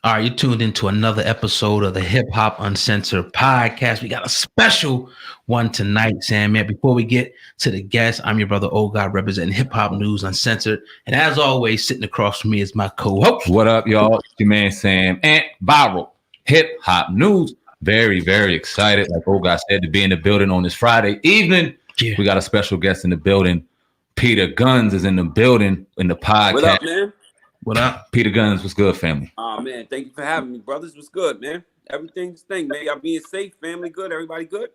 All right, you tuned into another episode of the Hip Hop Uncensored podcast. We got a special one tonight, Sam. Man, before we get to the guest, I'm your brother, Old God, representing Hip Hop News Uncensored. And as always, sitting across from me is my co-host. What up, y'all? It's your man, Sam, and Viral Hip Hop News. Very, very excited, like Old God said, to be in the building on this Friday evening. Yeah. We got a special guest in the building. Peter Gunz is in the building in the podcast. What up, man? What up? Peter Gunz, what's good, family? Oh, man, thank you for having me, brothers. What's good, man? Everything's thing, man. Y'all being safe, family good, everybody good?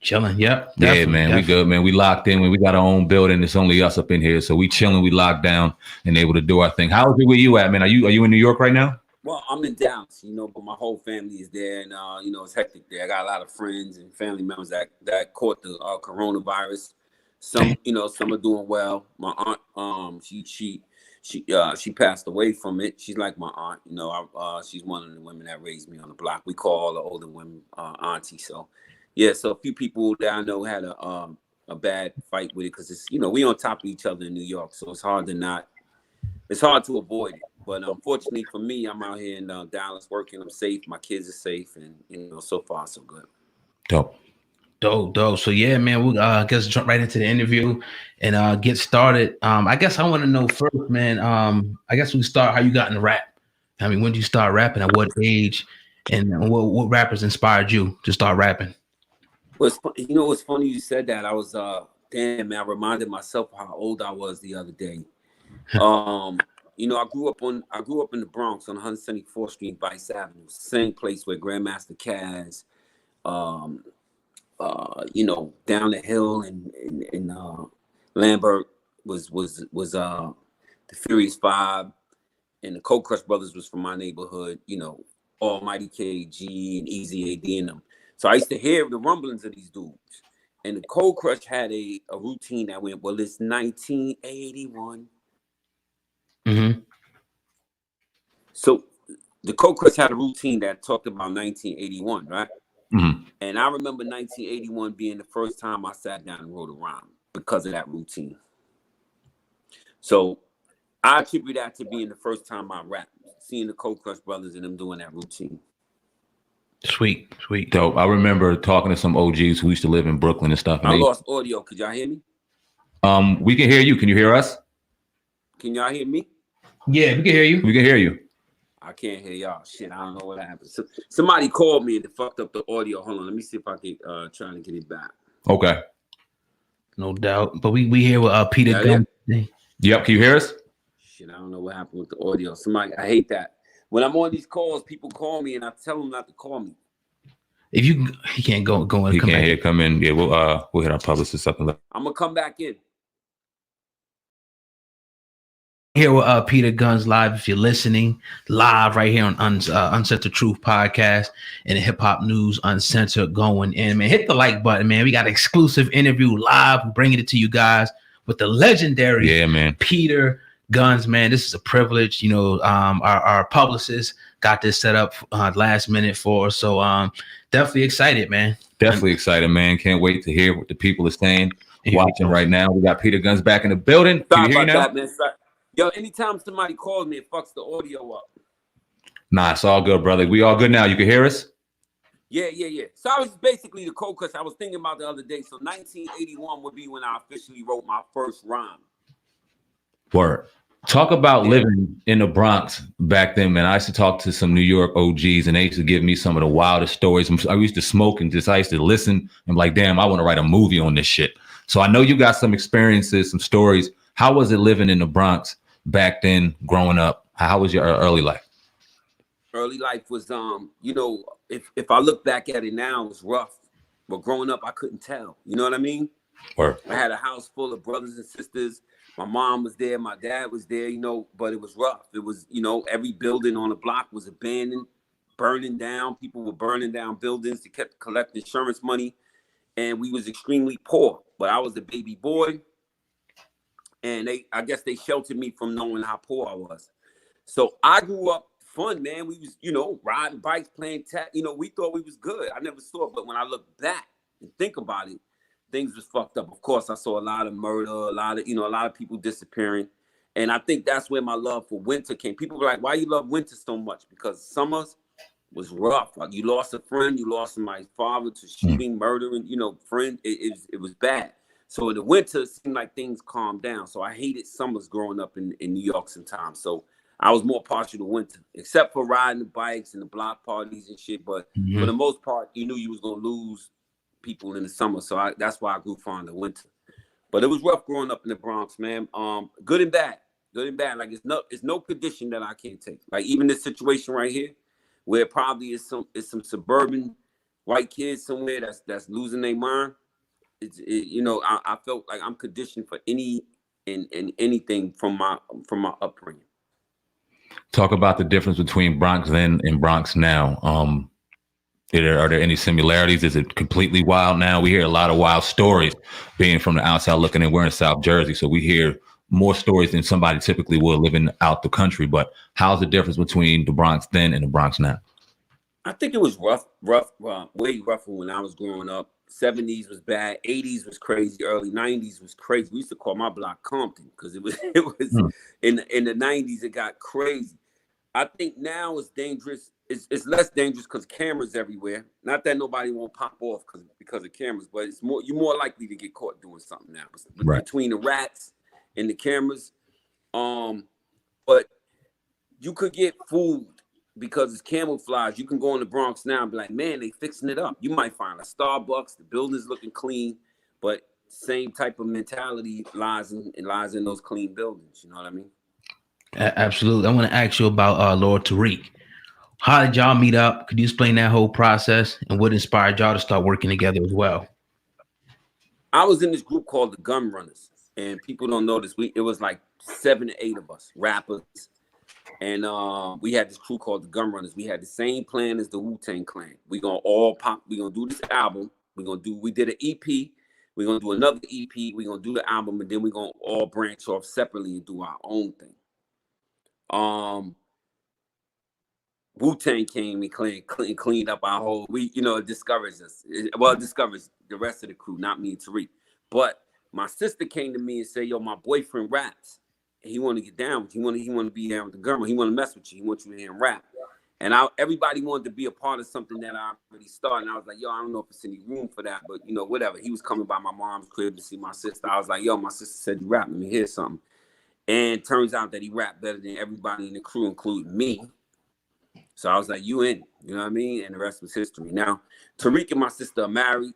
Chilling, yep. Yeah, man, we good, man. We locked in. We got our own building. It's only us up in here, so we chilling. We locked down and able to do our thing. How's it where you at, man? Are you in New York right now? Well, I'm in Dallas, but my whole family is there, and it's hectic there. I got a lot of friends and family members that caught the coronavirus. Some, some are doing well. My aunt, she passed away from it. She's like my aunt, she's one of the women that raised me on the block. We call all the older women auntie. So, yeah, so a few people that I know had a bad fight with it because it's, we on top of each other in New York, so it's hard to avoid it. But unfortunately for me, I'm out here in Dallas working. I'm safe. My kids are safe, and so far so good. Dope. So yeah, man, we'll I guess jump right into the interview and get started. I guess I want to know first, man. I guess we start how you got into rap. I mean, when did you start rapping? At what age? And what rappers inspired you to start rapping? Well, it's funny you said that. I was damn, man, I reminded myself how old I was the other day. I grew up in the Bronx on 174th Street, Vice Avenue, same place where Grandmaster Caz, down the hill in Lambert was the Furious Five, and the Cold Crush Brothers was from my neighborhood. Almighty KG and Easy AD and them. So I used to hear the rumblings of these dudes. And the Cold Crush had a routine that went, well, it's 1981. Mm-hmm. So the Cold Crush had a routine that talked about 1981, right? Mm-hmm. And I remember 1981 being the first time I sat down and wrote a rhyme because of that routine. So I attribute that to being the first time I rapped, seeing the Cold Crush Brothers and them doing that routine. Sweet. Dope. I remember talking to some OGs who used to live in Brooklyn and stuff. And I lost audio. Could y'all hear me? We can hear you. Can you hear us? Can y'all hear me? Yeah, we can hear you. We can hear you. I can't hear y'all. Shit, I don't know what happened. So, somebody called me and it fucked up the audio. Hold on, let me see if I can try to get it back. Okay. No doubt. But we here with Peter Gunz. Yep. Can you hear us? Shit, I don't know what happened with the audio. I hate that. When I'm on these calls, people call me and I tell them not to call me. If he can't go in. He can't come in. Yeah, we'll hit our publicist something. I'm gonna come back in. Here with Peter Gunz live. If you're listening live right here on Uncensored Truth podcast and the Hip Hop News Uncensored going in, man, hit the like button, man. We got an exclusive interview live, bringing it to you guys with the legendary Peter Gunz, man. This is a privilege. Our publicist got this set up last minute for us, so definitely excited, man. Definitely excited, man. Can't wait to hear what the people are saying. Watching right now, we got Peter Gunz back in the building. Can you hear now? That, man. Yo, anytime somebody calls me, it fucks the audio up. Nah, it's all good, brother. We all good now. You can hear us? Yeah. So I was basically the Cold Crush I was thinking about the other day. So 1981 would be when I officially wrote my first rhyme. Word. Talk about living in the Bronx back then, man. I used to talk to some New York OGs, and they used to give me some of the wildest stories. I used to smoke and I used to listen. I'm like, damn, I want to write a movie on this shit. So I know you got some experiences, some stories. How was it living in the Bronx back then, growing up? How was your early life? Early life was, if I look back at it now, it was rough. But growing up, I couldn't tell. You know what I mean? Word. I had a house full of brothers and sisters. My mom was there. My dad was there, but it was rough. It was, every building on the block was abandoned, burning down. People were burning down buildings to collect insurance money. And we was extremely poor. But I was the baby boy. And I guess they sheltered me from knowing how poor I was. So I grew up fun, man. We was, riding bikes, playing tag. We thought we was good. I never saw it. But when I look back and think about it, things was fucked up. Of course, I saw a lot of murder, a lot of people disappearing. And I think that's where my love for winter came. People were like, why you love winter so much? Because summers was rough. Like you lost a friend, you lost my father to shooting, murdering, friend. It was bad. So in the winter, it seemed like things calmed down. So I hated summers growing up in New York sometimes. So I was more partial to winter, except for riding the bikes and the block parties and shit. But for the most part, you knew you was gonna lose people in the summer. So that's why I grew fond of winter. But it was rough growing up in the Bronx, man. Good and bad. Good and bad. Like it's no condition that I can't take. Like even this situation right here, where probably is some suburban white kids somewhere that's losing their mind. I felt like I'm conditioned for any and anything from my upbringing. Talk about the difference between Bronx then and Bronx now. Are there any similarities? Is it completely wild now? We hear a lot of wild stories being from the outside looking in. We're in South Jersey, so we hear more stories than somebody typically would living out the country. But how's the difference between the Bronx then and the Bronx now? I think it was rough, way rougher when I was growing up. 70s was bad, 80s was crazy, early 90s was crazy. We used to call my block Compton because it was in the 90s it got crazy. I think now it's dangerous. It's less dangerous because cameras everywhere. Not that nobody won't pop off because of cameras, but you're more likely to get caught doing something now. Right. Between the rats and the cameras. But you could get fooled because it's camouflage. You can go in the Bronx now and be like, man, they fixing it up. You might find a Starbucks, the building's looking clean, but same type of mentality lies in those clean buildings. You know what I mean? Absolutely. I want to ask you about Lord Tariq. How did y'all meet up? Could you explain that whole process and what inspired y'all to start working together as well? I was in this group called the Gun Runners, and people don't know this. It was like 7 to 8 of us, rappers. And we had this crew called the Gun Runners. We had the same plan as the Wu-Tang Clan. We're gonna all pop. We're gonna do this album. We did an EP. We're gonna do another EP. We're gonna do the album, and then we're gonna all branch off separately and do our own thing. Wu-Tang came and cleaned up our whole. It discouraged us. It discouraged the rest of the crew, not me and Tariq. But my sister came to me and said, "Yo, my boyfriend raps. He want to get down with you. He want to be down with the girl. He want to mess with you. He wants you to hear him rap." And everybody wanted to be a part of something that I already started. And I was like, "Yo, I don't know if there's any room for that, but whatever." He was coming by my mom's crib to see my sister. I was like, "Yo, my sister said you rap. Let me hear something." And turns out that he rapped better than everybody in the crew, including me. So I was like, "You in?" You know what I mean? And the rest was history. Now, Tariq and my sister are married,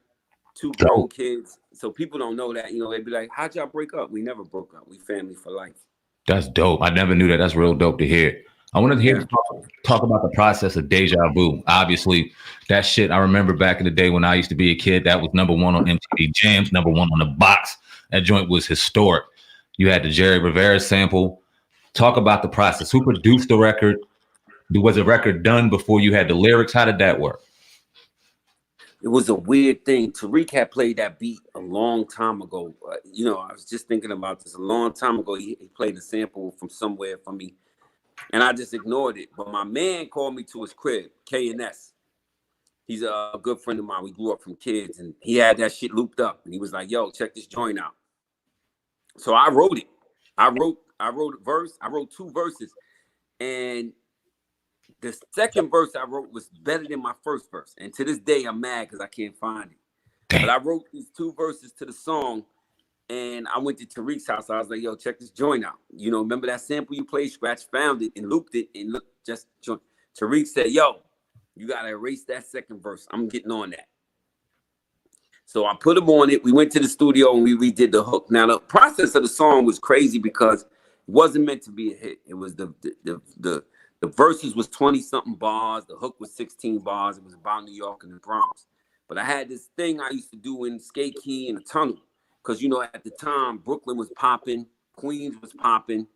2 grown kids. So people don't know that. They'd be like, "How'd y'all break up?" We never broke up. We family for life. That's dope. I never knew that. That's real dope to hear. I wanted to hear talk about the process of Deja Vu. Obviously, that shit, I remember back in the day when I used to be a kid, that was #1 on MTV Jams, #1 on the box. That joint was historic. You had the Jerry Rivera sample. Talk about the process. Who produced the record? Was the record done before you had the lyrics? How did that work? It was a weird thing. Tariq had played that beat a long time ago. I was just thinking about this a long time ago. He played a sample from somewhere for me, and I just ignored it. But my man called me to his crib, K&S. He's a good friend of mine. We grew up from kids, and he had that shit looped up. And he was like, "Yo, check this joint out." So I wrote it. I wrote a verse. I wrote 2 verses, and the second verse I wrote was better than my first verse. And to this day, I'm mad because I can't find it. Damn. But I wrote these 2 verses to the song, and I went to Tariq's house. I was like, "Yo, check this joint out. Remember that sample you played? Scratch found it and looped it and look just joint." Tariq said, "Yo, you got to erase that second verse. I'm getting on that." So I put him on it. We went to the studio and we redid the hook. Now, the process of the song was crazy because it wasn't meant to be a hit. It was the verses was 20-something bars. The hook was 16 bars. It was about New York and the Bronx. But I had this thing I used to do in Skate Key in the tunnel. Because, at the time, Brooklyn was popping. Queens was popping.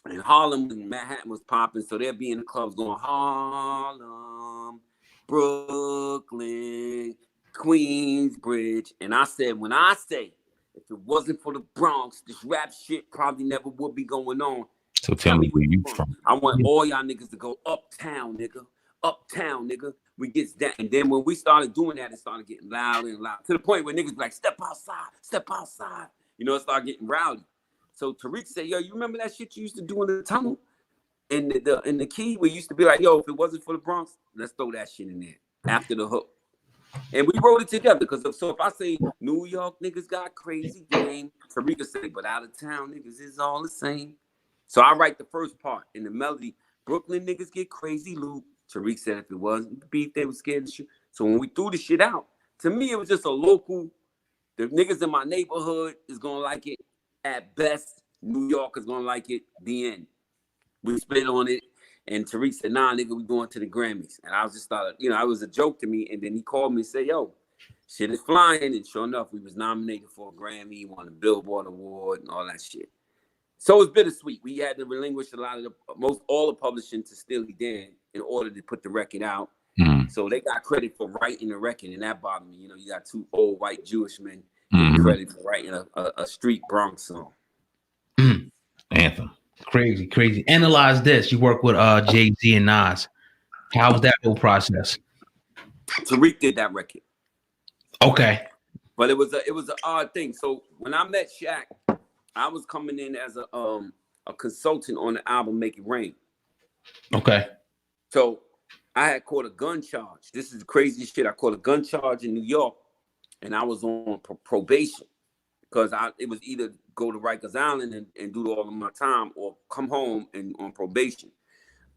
And Harlem and Manhattan was popping. So they'd be in the clubs going, Harlem, Brooklyn, Queensbridge. And I said, when I say, if it wasn't for the Bronx, this rap shit probably never would be going on. So tell me where you from. I want all y'all niggas to go uptown, nigga. Uptown, nigga. We get that. And then when we started doing that, it started getting louder and louder. To the point where niggas be like, step outside, step outside. It started getting rowdy. So Tariq said, yo, you remember that shit you used to do in the tunnel? In the key, we used to be like, yo, if it wasn't for the Bronx, let's throw that shit in there after the hook. And we wrote it together because if I say New York niggas got crazy game, Tariq will say, but out of town niggas is all the same. So I write the first part in the melody. Brooklyn niggas get crazy loot. Tariq said if it wasn't beef, they was scared of shit. So when we threw the shit out, to me it was just a local. The niggas in my neighborhood is gonna like it. At best, New York is gonna like it. The end. We split on it, and Tariq said, "Nah, nigga, we going to the Grammys." And I was just thought, it was a joke to me. And then he called me and said, "Yo, shit is flying." And sure enough, we was nominated for a Grammy, won a Billboard Award, and all that shit. So it's bittersweet. We had to relinquish a lot of all the publishing to Steely Dan in order to put the record out. So they got credit for writing the record, and that bothered me. You got two old white Jewish men getting credit for writing a street Bronx song. Anthem. Crazy. Analyze this. You work with Jay-Z and Nas. How was that whole process? Tariq did that record. Okay. But it was an odd thing. So when I met Shaq, I was coming in as a consultant on the album Make It Rain. Okay. So I had caught a gun charge. This is the craziest shit. I caught a gun charge in New York, and I was on probation because it was either go to Rikers Island and do all of my time or come home and on probation.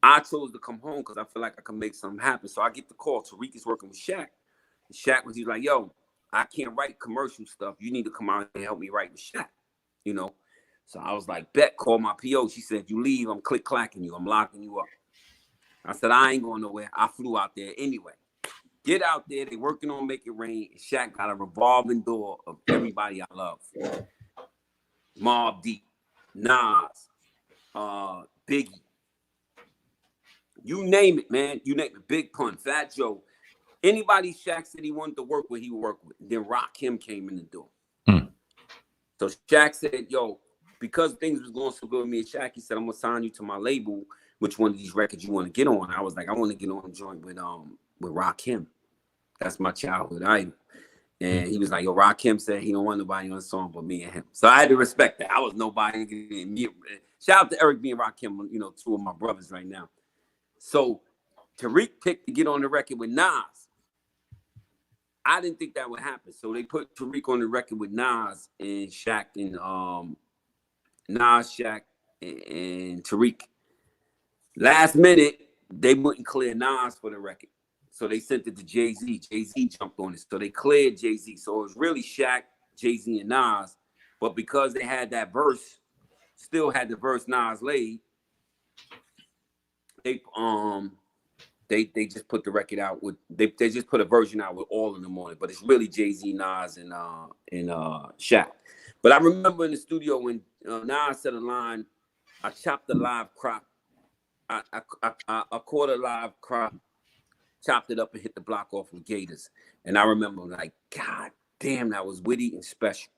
I chose to come home because I feel like I can make something happen. So I get the call. Tariq is working with Shaq. And Shaq he's like, yo, I can't write commercial stuff. You need to come out and help me write with Shaq. So I was like, bet, call my PO. She said, you leave, I'm click-clacking you. I'm locking you up. I said, I ain't going nowhere. I flew out there anyway. Get out there. They working on Make It Rain. And Shaq got a revolving door of everybody I love. Mobb Deep, Nas, Biggie. You name it, man. You name it. Big Pun, Fat Joe. Anybody Shaq said he wanted to work with, he would work with. Then Rakim came in the door. So Shaq said, yo, because things was going so good with me and Shaq, he said, I'm going to sign you to my label. Which one of these records you want to get on? I was like, I want to get on a joint with Rakim. That's my childhood idol. And he was like, yo, Rakim said he don't want nobody on the song but me and him. So I had to respect that. I was nobody. Shout out to Eric B and Rakim, two of my brothers right now. So Tariq picked to get on the record with Nas. I didn't think that would happen. So they put Tariq on the record with Nas and Shaq and Nas, Shaq, and Tariq. Last minute, they wouldn't clear Nas for the record. So they sent it to Jay-Z. Jay-Z jumped on it. So they cleared Jay-Z. So it was really Shaq, Jay-Z, and Nas. But because they had that verse, still had the verse Nas laid, they just put the record out with they just put a version out with all of them on it. But it's really Jay-Z, Nas, and Shaq. But I remember in the studio when Nas said a line, I chopped the live crop. I caught a live crop, chopped it up and hit the block off with Gators. And I remember like, God damn, that was witty and special.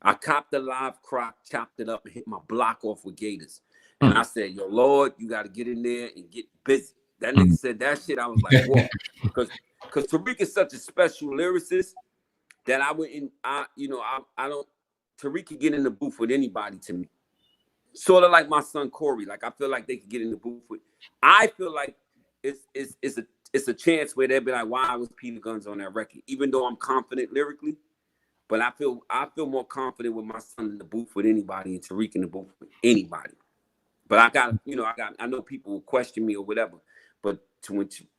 I copped the live crop, chopped it up and hit my block off with Gators. And I said, yo, Lord, you got to get in there and get busy. That nigga said that shit. I was like, whoa. Because Tariq is such a special lyricist that I wouldn't, I don't, Tariq could get in the booth with anybody to me. Sort of like my son Corey. Like I feel like they could get in the booth with. I feel like it's a chance where they'd be like, why was Peter Gunz on that record? Even though I'm confident lyrically, but I feel more confident with my son in the booth with anybody and Tariq in the booth with anybody. But I know people will question me or whatever. But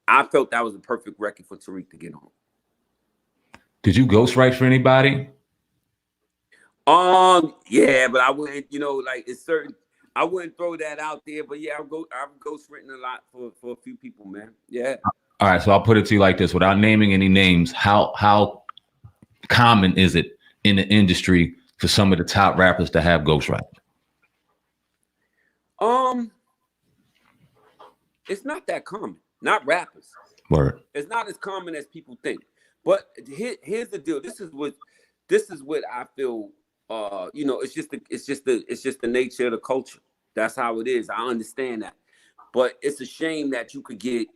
I felt that was the perfect record for Tariq to get on. Did you ghostwrite for anybody? Yeah, but I wouldn't, like it's certain. I wouldn't throw that out there, but yeah, I've ghostwritten a lot for a few people, man. Yeah. All right, so I'll put it to you like this, without naming any names. How common is it in the industry for some of the top rappers to have ghostwriters? It's not that common. Not rappers. Word. It's not as common as people think. But here's the deal. This is what I feel. It's just the nature of the culture. That's how it is. I understand that, but it's a shame that you can get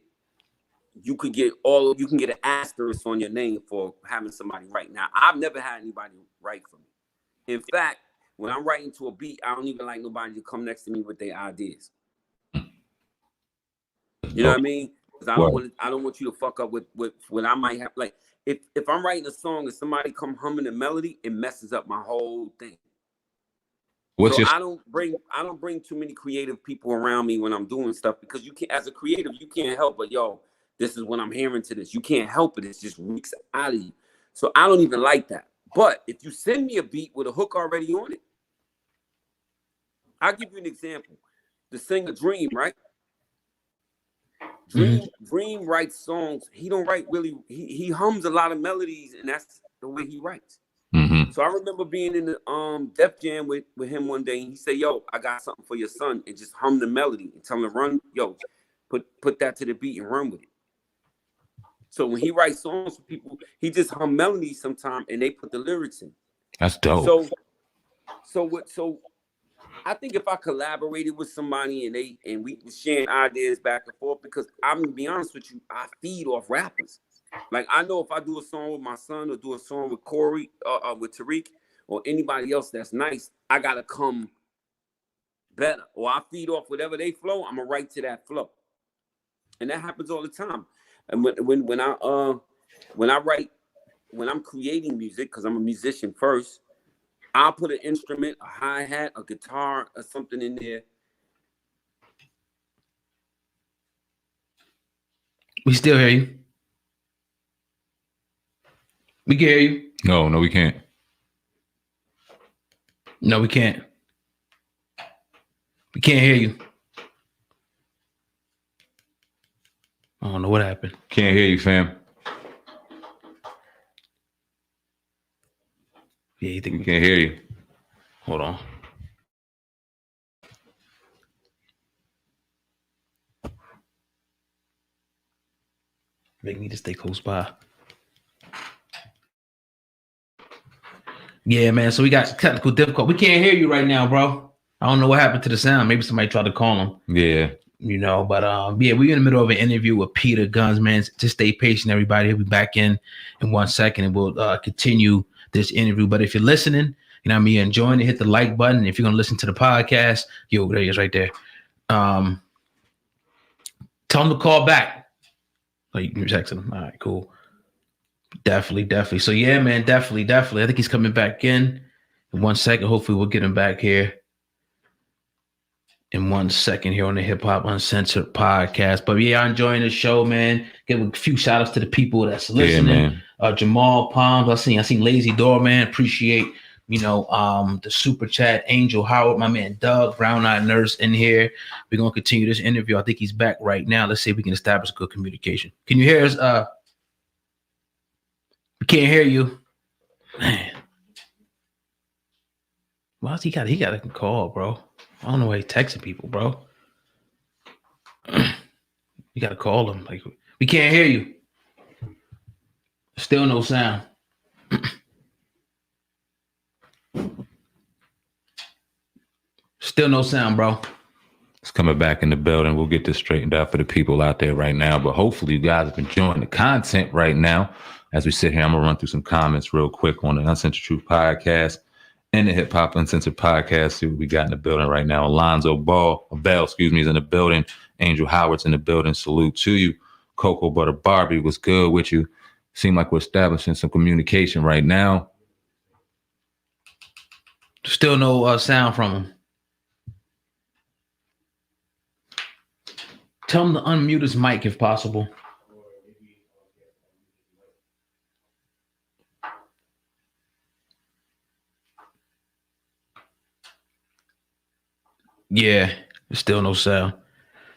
an asterisk on your name for having somebody write. Now, I've never had anybody write for me. In fact, when I'm writing to a beat, I don't even like nobody to come next to me with their ideas. You know what I mean? Because I don't want you to fuck up with what I might have. Like if I'm writing a song and somebody come humming a melody, it messes up my whole thing. I don't bring too many creative people around me when I'm doing stuff, because you can't, as a creative, you can't help but, yo, this is what I'm hearing to this. You can't help it. It's just weeks out of you. So I don't even like that. But if you send me a beat with a hook already on it, I'll give you an example. The singer Dream, right? Dream writes songs. He don't write really. He hums a lot of melodies, and that's the way he writes. Mm-hmm. So I remember being in the Def Jam with him one day, and he said, "Yo, I got something for your son," and just hum the melody and tell him to run. Yo, put that to the beat and run with it. So when he writes songs for people, he just hum melodies sometimes, and they put the lyrics in. That's dope. So I think if I collaborated with somebody and we were sharing ideas back and forth, because I'm gonna be honest with you, I feed off rappers. Like I know if I do a song with my son or do a song with Corey, with Tariq, or anybody else that's nice, I gotta come better, or I feed off whatever they flow. I'm gonna write to that flow, and that happens all the time. And when I write, when I'm creating music, because I'm a musician first, I'll put an instrument, a hi-hat, a guitar, or something in there. We still hear you. We can hear you. No, we can't. No, we can't. We can't hear you. I don't know what happened. Can't hear you, fam. Yeah, you think we can't hear you? Hold on. Make me to stay close by. Yeah, man. So we got technical difficulty. We can't hear you right now, bro. I don't know what happened to the sound. Maybe somebody tried to call him. Yeah. You know, but yeah, we're in the middle of an interview with Peter Gunz, man. Just stay patient, everybody. He'll be back in 1 second, and we'll continue this interview. But if you're listening, you know what I mean, enjoying it, hit the like button. If you're gonna listen to the podcast, yo, there he is right there. Tell him to call back. Oh, you can text him. All right, cool. Definitely. So yeah, man, definitely. I think he's coming back in 1 second. Hopefully we'll get him back here in 1 second here on the Hip Hop Uncensored podcast. But yeah, I'm enjoying the show, man. Give a few shout outs to the people that's listening. Yeah, Jamal Palms, I seen Lazy Doorman. Appreciate, you know, the super chat. Angel Howard, my man Doug, Brown Eyed Nurse in here. We're gonna continue this interview. I think he's back right now. Let's see if we can establish good communication. Can you hear us? We can't hear you. Man. Why he got a call, bro? I don't know why he's texting people, bro. You gotta call him. Like, we can't hear you. Still no sound. Still no sound, bro. It's coming back in the building. We'll get this straightened out for the people out there right now. But hopefully you guys have been enjoying the content right now. As we sit here, I'm going to run through some comments real quick on the Uncensored Truth podcast and the Hip Hop Uncensored podcast. See what we got in the building right now. Alonzo Bell, is in the building. Angel Howard's in the building. Salute to you. Cocoa Butter Barbie, what's good with you? Seem like we're establishing some communication right now. Still no sound from him. Tell him to unmute his mic if possible. Yeah, there's still no sound.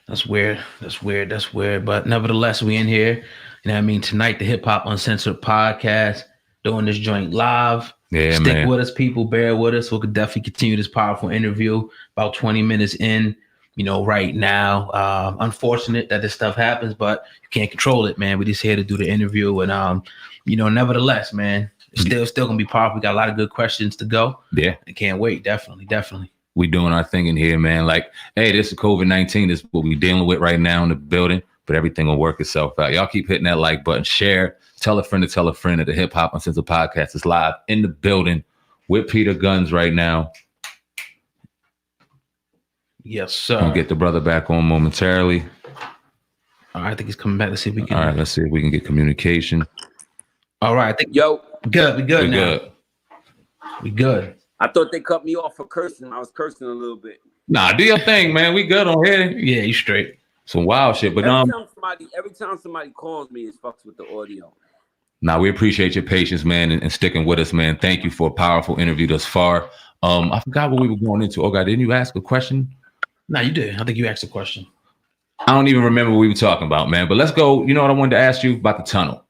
That's weird. But nevertheless, we in here. You know what I mean? Tonight, the Hip Hop Uncensored podcast, doing this joint live. Yeah, Stick with us, people. Bear with us. We could definitely continue this powerful interview. About 20 minutes in, you know, right now. Unfortunate that this stuff happens, but you can't control it, man. We're just here to do the interview. And, you know, nevertheless, man, it's still going to be powerful. We got a lot of good questions to go. Yeah. I can't wait. Definitely. We doing our thing in here, man. Like, hey, this is COVID-19. This is what we dealing with right now in the building, but everything will work itself out. Y'all keep hitting that like button, share, tell a friend that the Hip Hop Uncensored podcast is live in the building with Peter Gunz right now. Yes, sir. I'll get the brother back on momentarily. All right, I think he's coming back. Let's see if we can. All right, let's see if we can get communication. All right, I think Yo, we good We're now. good. We good. I thought they cut me off for cursing. I was cursing a little bit. Nah, do your thing, man. We good on here. Yeah, you straight. Some wild shit, but Every time somebody calls me, it fucks with the audio. Nah, we appreciate your patience, man, and sticking with us, man. Thank you for a powerful interview thus far. I forgot what we were going into. Oh God, didn't you ask a question? No, you did. I think you asked a question. I don't even remember what we were talking about, man. But let's go. You know what I wanted to ask you about the tunnel.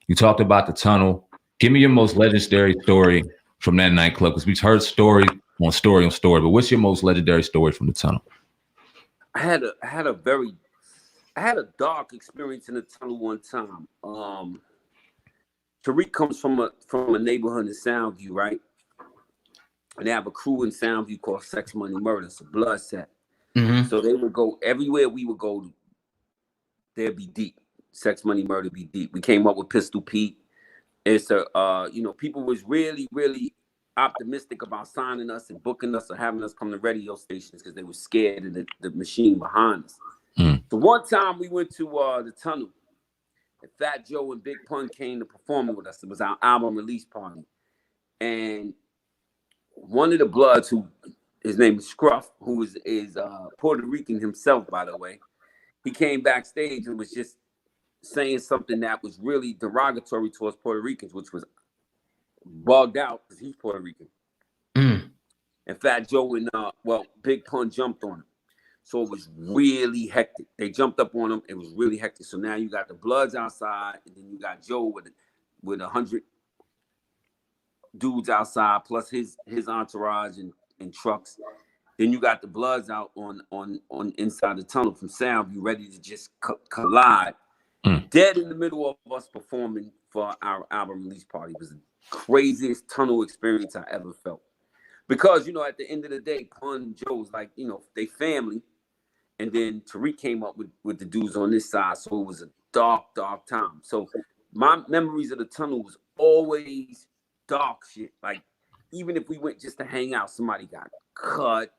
You talked about the tunnel. Give me your most legendary story from that nightclub, because we've heard story on story. But what's your most legendary story from the tunnel? I had a dark experience in the tunnel one time. Tariq comes from a neighborhood in Soundview, right? And they have a crew in Soundview called Sex Money Murder. It's a blood set. Mm-hmm. So they would go everywhere we would go. They'd be deep. Sex Money Murder be deep. We came up with Pistol Pete. It's people was really, really optimistic about signing us and booking us or having us come to radio stations because they were scared of the machine behind us. So one time we went to the tunnel, and Fat Joe and Big Pun came to perform with us. It was our album release party. And one of the Bloods, who his name is Scruff, who is Puerto Rican himself, by the way, he came backstage and was just saying something that was really derogatory towards Puerto Ricans, which was bugged out because he's Puerto Rican. And Fat Joe and Big Pun jumped on him. So it was really hectic. They jumped up on him. It was really hectic. So now you got the Bloods outside, and then you got Joe with 100 dudes outside, plus his entourage and trucks. Then you got the Bloods out on inside the tunnel from Soundview, ready to just collide. Dead in the middle of us performing for our album release party. It was the craziest tunnel experience I ever felt. Because, at the end of the day, Pun and Joe was like, they family. And then Tariq came up with the dudes on this side. So it was a dark, dark time. So my memories of the tunnel was always dark shit. Like, even if we went just to hang out, somebody got cut,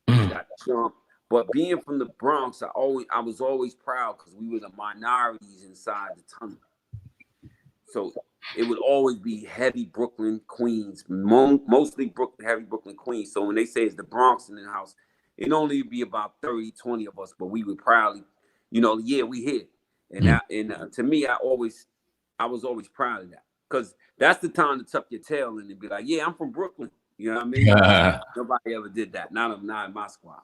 got jumped. But being from the Bronx, I was always proud because we were the minorities inside the tunnel. So it would always be heavy Brooklyn, Queens, mostly heavy Brooklyn, Queens. So when they say it's the Bronx in the house, it'd only be about 30, 20 of us, but we would proudly, we here. And to me, I was always proud of that, because that's the time to tuck your tail in and be like, yeah, I'm from Brooklyn. You know what I mean? Nobody ever did that. Not in my squad.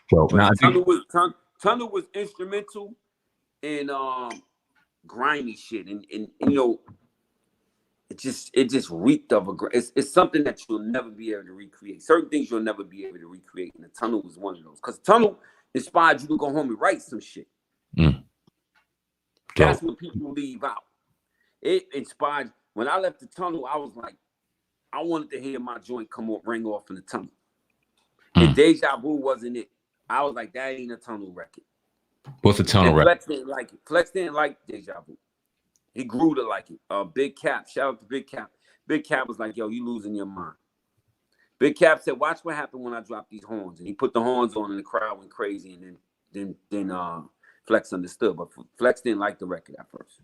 So Tunnel was instrumental in grimy shit, and it just reeked of it's something that you'll never be able to recreate. Certain things you'll never be able to recreate, and the tunnel was one of those. Because tunnel inspired you to go home and write some shit. That's what people leave out. It inspired. When I left the tunnel, I was like, I wanted to hear my joint ring off in the tunnel. And Deja Vu wasn't it. I was like, that ain't a tunnel record. What's a tunnel record? Flex didn't like it. Flex didn't like Deja Vu. He grew to like it. Big Cap, shout out to Big Cap. Big Cap was like, yo, you losing your mind. Big Cap said, watch what happened when I drop these horns. And he put the horns on and the crowd went crazy. And then Flex understood. But Flex didn't like the record at first.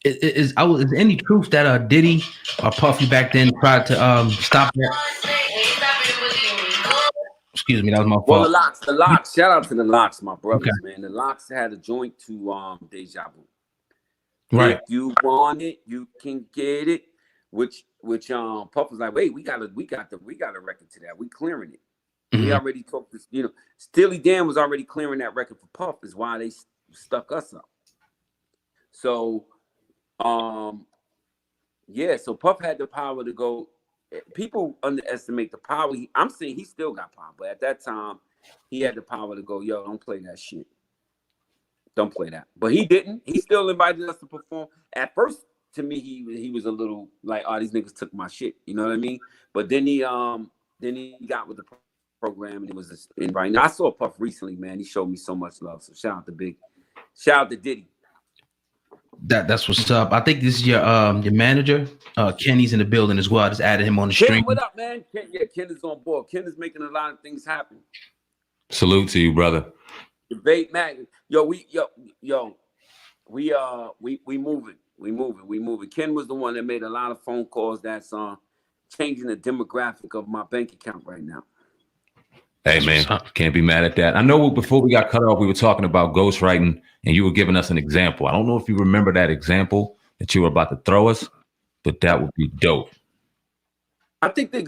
Is there any truth that Diddy or Puffy back then tried to stop that? Excuse me, that was my fault. Well, the Locks. Shout out to the Locks, my brothers, man. The Locks had a joint to Deja Vu. Right. If you want it, you can get it. Which Puff was like, wait, we got a record to that. We clearing it. We already talked this, Steely Dan was already clearing that record for Puff, is why they stuck us up. So so Puff had the power to go. People underestimate the power. I'm saying he still got power, but at that time, he had the power to go, yo, don't play that shit. Don't play that. But he didn't. He still invited us to perform. At first, to me, he was a little like, oh, these niggas took my shit. You know what I mean? But then he got with the program, and it was just inviting. I saw Puff recently, man. He showed me so much love. So shout out to Diddy. That's what's up. I think this is your manager. Kenny's in the building as well. I just added him on the stream. What up, man? Ken is on board. Ken is making a lot of things happen. Salute to you, brother. Debate Mac. We moving. We moving. Ken was the one that made a lot of phone calls that's changing the demographic of my bank account right now. Hey, man, can't be mad at that. I know before we got cut off, we were talking about ghostwriting, and you were giving us an example. I don't know if you remember that example that you were about to throw us, but that would be dope. I think you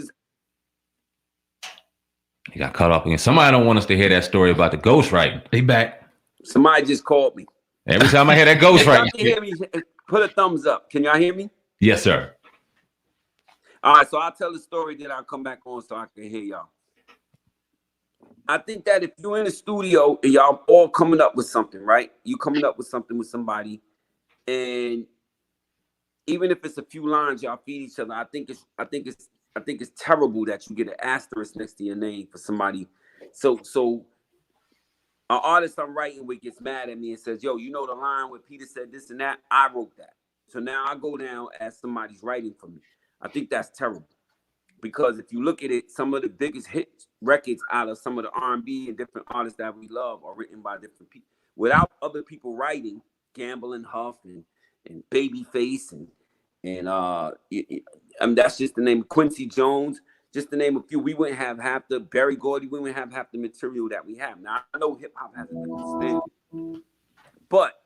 got cut off again. Somebody don't want us to hear that story about the ghostwriting. They back. Somebody just called me. Every time I hear that ghostwriting, can hear me, put a thumbs up. Can y'all hear me? Yes, sir. All right, so I'll tell the story, then I'll come back on so I can hear y'all. I think that if you're in the studio and y'all all coming up with something, right? You coming up with something with somebody, and even if it's a few lines, y'all feed each other. I think it's terrible that you get an asterisk next to your name for somebody. So an artist I'm writing with gets mad at me and says, "Yo, you know the line where Peter said this and that? I wrote that." So now I go down as somebody's writing for me. I think that's terrible. Because if you look at it, some of the biggest hit records out of some of the R&B and different artists that we love are written by different people. Without other people writing, Gamble and Huff and Babyface and that's just the name of Quincy Jones, just to name a few, we wouldn't have half the Berry Gordy, we wouldn't have half the material that we have. Now, I know hip hop has a different standard. But,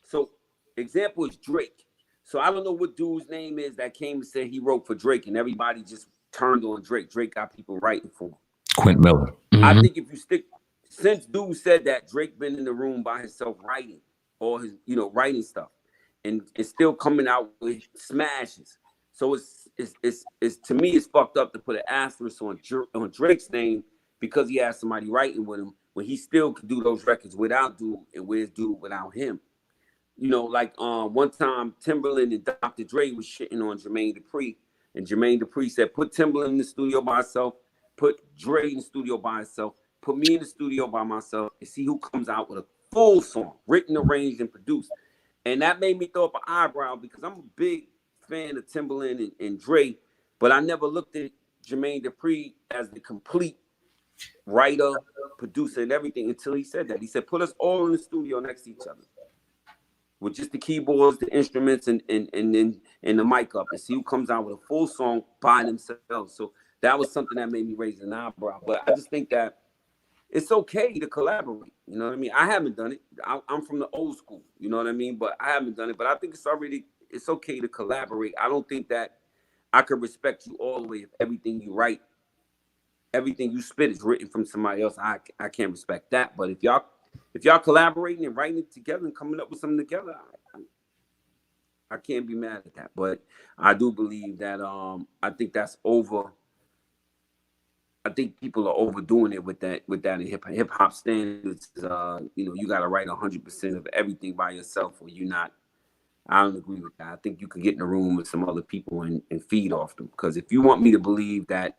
so, example is Drake. So I don't know what dude's name is that came and said he wrote for Drake and everybody just turned on Drake. Drake got people writing for him. Quint Miller. Mm-hmm. I think if you stick, since dude said that, Drake been in the room by himself writing all his, writing stuff, and it's still coming out with smashes. So it's to me, it's fucked up to put an asterisk on Drake's name because he has somebody writing with him when he still could do those records without dude, and where's dude without him? Like one time Timberland and Dr. Dre was shitting on Jermaine Dupri. And Jermaine Dupri said, put Timberland in the studio by himself, put Dre in the studio by himself, put me in the studio by myself, and see who comes out with a full song, written, arranged, and produced. And that made me throw up an eyebrow because I'm a big fan of Timberland and Dre, but I never looked at Jermaine Dupri as the complete writer, producer, and everything until he said that. He said, put us all in the studio next to each other, with just the keyboards, the instruments, and the mic up, and see who comes out with a full song by themselves. So that was something that made me raise an eyebrow. But I just think that it's okay to collaborate. You know what I mean? I haven't done it. I'm from the old school. You know what I mean? But I haven't done it. But I think it's okay to collaborate. I don't think that I could respect you all the way if everything you write, everything you spit is written from somebody else. I can't respect that. But if y'all collaborating and writing it together and coming up with something together, I can't be mad at that. But I do believe that I think that's over. I think people are overdoing it with that in hip hop standards. You got to write 100% of everything by yourself, or you're not. I don't agree with that. I think you can get in a room with some other people and feed off them. Because if you want me to believe that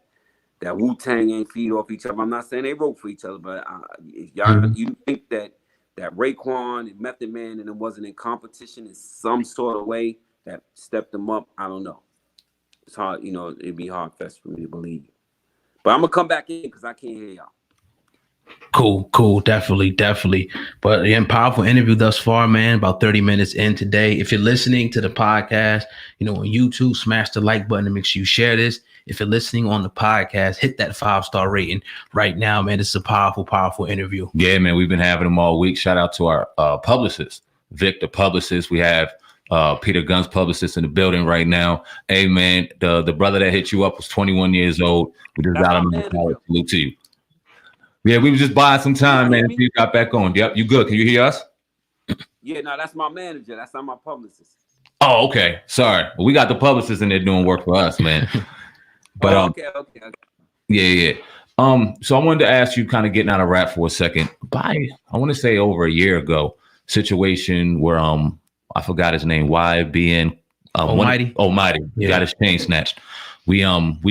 Wu-Tang ain't feed off each other, I'm not saying they wrote for each other, but if y'all you think that Raekwon and Method Man and it wasn't in competition in some sort of way that stepped them up, I don't know. It's hard, it'd be hard fest for me to believe. But I'm gonna come back in because I can't hear y'all. Cool. Definitely. But again, powerful interview thus far, man. About 30 minutes in today. If you're listening to the podcast, on YouTube, smash the like button and make sure you share this. If you're listening on the podcast, hit that 5-star rating right now, man. This is a powerful interview. Yeah, man. We've been having them all week. Shout out to our publicist, Vic, the publicist. We have Peter Gunz, publicist, in the building right now. Hey, man, the brother that hit you up was 21 years old. We just got him in the college. Salute to you. Yeah, we was just buying some time, man. You got back on. Yep, you good? Can you hear us? Yeah, no, that's my manager. That's not my publicist. Oh, okay. Sorry. Well, we got the publicist in there doing work for us, man. But okay. Yeah. So I wanted to ask you, kind of getting out of rap for a second. I want to say over a year ago, situation where I forgot his name. YBN Almighty. Yeah. Got his chain snatched. We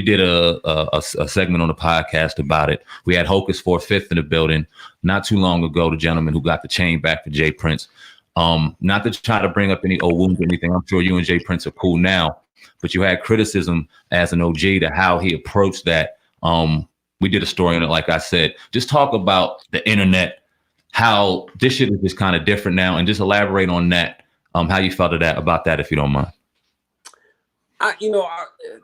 did a segment on the podcast about it. We had Hocus 4/5 in the building not too long ago. The gentleman who got the chain back for Jay Prince. Not to try to bring up any old wounds or anything. I'm sure you and Jay Prince are cool now, but you had criticism as an OG to how he approached that. We did a story on it, like I said. Just talk about the internet, how this shit is just kind of different now, and just elaborate on that. How you felt about that, if you don't mind.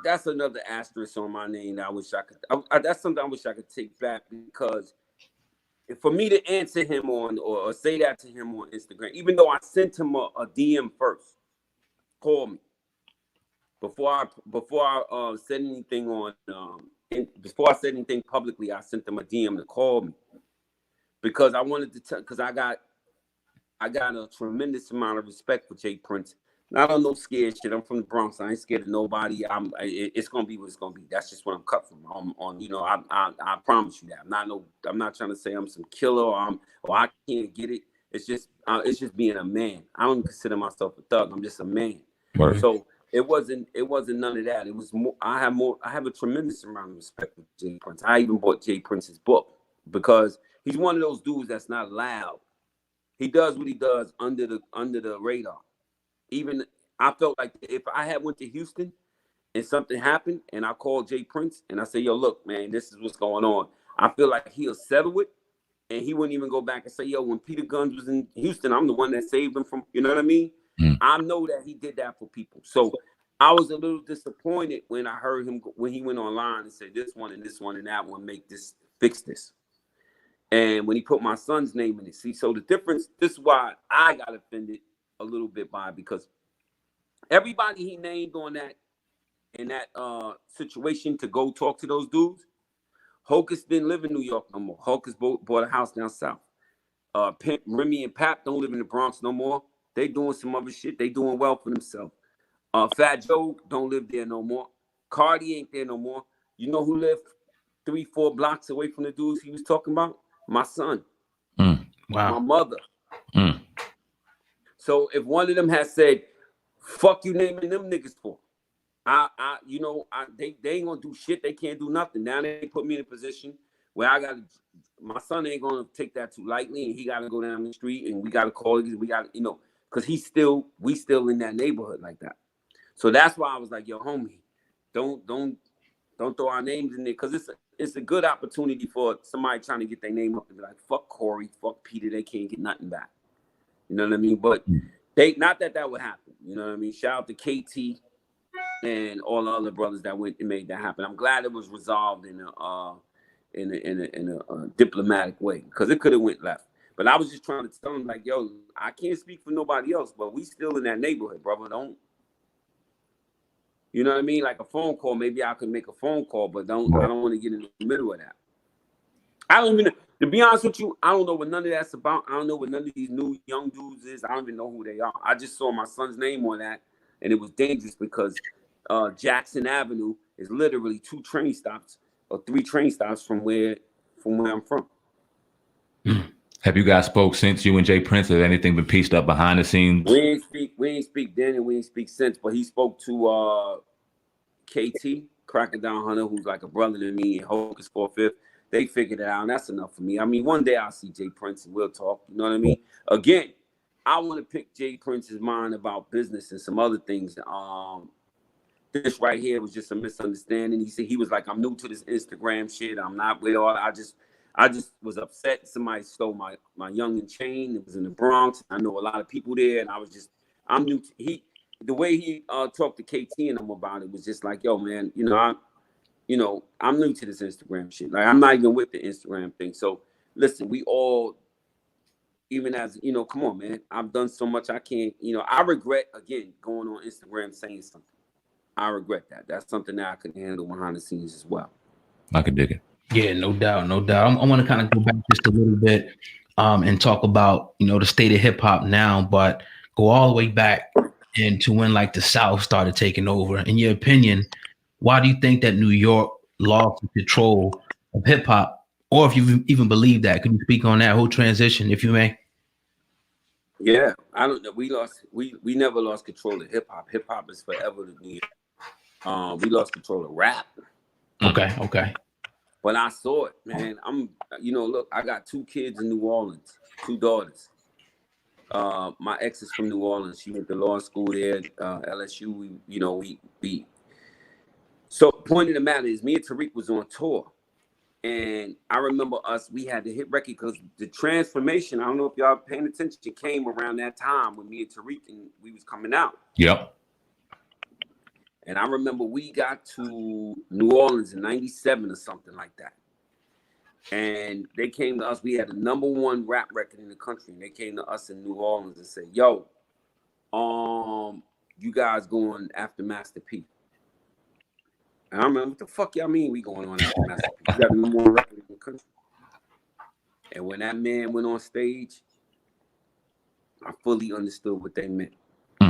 That's another asterisk on my name that I wish I could. That's something I wish I could take back, because for me to answer him on or say that to him on Instagram, even though I sent him a DM first, call me before I said anything on before I said anything publicly. I sent him a DM to call me because I wanted to tell, because I got a tremendous amount of respect for Jay Prince. Not on no scared shit. I'm from the Bronx. I ain't scared of nobody. It's gonna be what it's gonna be. That's just what I'm cut from. I promise you that. I'm not trying to say I'm some killer or I can't get it. It's just being a man. I don't consider myself a thug. I'm just a man. Right. So it wasn't none of that. It was more. I have a tremendous amount of respect for Jay Prince. I even bought Jay Prince's book because he's one of those dudes that's not loud. He does what he does under the radar. Even I felt like if I had went to Houston and something happened and I called Jay Prince and I say, yo, look, man, this is what's going on. I feel like he'll settle it and he wouldn't even go back and say, yo, when Peter Gunz was in Houston, I'm the one that saved him from, you know what I mean? I know that he did that for people. So I was a little disappointed when I heard him, when he went online and said this one and that one, fix this. And when he put my son's name in it, see, so the difference, this is why I got offended a little bit by it, because everybody he named in that situation to go talk to those dudes, Hocus didn't live in New York no more. Hocus bought a house down south. Pimp, Remy and Pap don't live in the Bronx no more. They doing some other shit. They doing well for themselves. Fat Joe don't live there no more. Cardi ain't there no more. You know who lived 3-4 blocks away from the dudes he was talking about? My son. Wow. My mother. So if one of them has said, fuck you naming them niggas for, they ain't gonna do shit. They can't do nothing. Now they put me in a position where my son ain't gonna take that too lightly, and he gotta go down the street and we gotta call it. We gotta, because we still in that neighborhood like that. So that's why I was like, yo, homie, don't throw our names in there, because it's a good opportunity for somebody trying to get their name up and be like, fuck Corey, fuck Peter, they can't get nothing back. You know what I mean? But not that would happen. You know what I mean? Shout out to KT and all the other brothers that went and made that happen. I'm glad it was resolved in a diplomatic way, because it could have went left. But I was just trying to tell him, like, yo, I can't speak for nobody else, but we still in that neighborhood, brother. You know what I mean? Like a phone call, maybe I could make a phone call, but I don't want to get in the middle of that. I don't even, to be honest with you, I don't know what none of that's about. I don't know what none of these new young dudes is. I don't even know who they are. I just saw my son's name on that, and it was dangerous because Jackson Avenue is literally 2 train stops or 3 train stops from where I'm from. Have you guys spoke since you and Jay Prince? Has anything been pieced up behind the scenes? We ain't speak then, and we ain't speak since. But he spoke to KT, Crocodile Hunter, who's like a brother to me, and Hocus 4/5. They figured it out, and that's enough for me. I mean, one day I'll see Jay Prince and we'll talk. You know what I mean? Again, I want to pick Jay Prince's mind about business and some other things. This right here was just a misunderstanding. He said he was like, I'm new to this Instagram shit. I'm not with all. I just was upset. Somebody stole my youngin' chain. It was in the Bronx. I know a lot of people there, and I'm new to the way he talked to KT and them about it was just like, yo, man, I'm new to this Instagram shit. Like, I'm not even with the Instagram thing. So listen, we all, even as, come on, man, I've done so much. I can't, I regret, again, going on Instagram saying something. I regret that. That's something that I can handle behind the scenes as well. I can dig it. Yeah, no doubt. I want to kind of go back just a little bit and talk about, the state of hip hop now, but go all the way back into when like the South started taking over. In your opinion, why do you think that New York lost control of hip hop, or if you even believe that? Could you speak on that whole transition, if you may? Yeah, I don't know. We never lost control of hip hop. Hip hop is forever to New York. We lost control of rap. Okay. But I saw it, man. Look, I got 2 kids in New Orleans, 2 daughters. My ex is from New Orleans. She went to law school there, LSU. So point of the matter is, me and Tariq was on tour, And I remember we had to hit record because the transformation, I don't know if y'all paying attention, came around that time when me and Tariq and we was coming out. Yep. And I remember we got to New Orleans in 97 or something like that. And they came to us. We had the #1 rap record in the country. And they came to us in New Orleans and said, yo, you guys going after Master P. And I remember, what the fuck y'all mean we going on after Master P? We got the #1 record in the country. And when that man went on stage, I fully understood what they meant.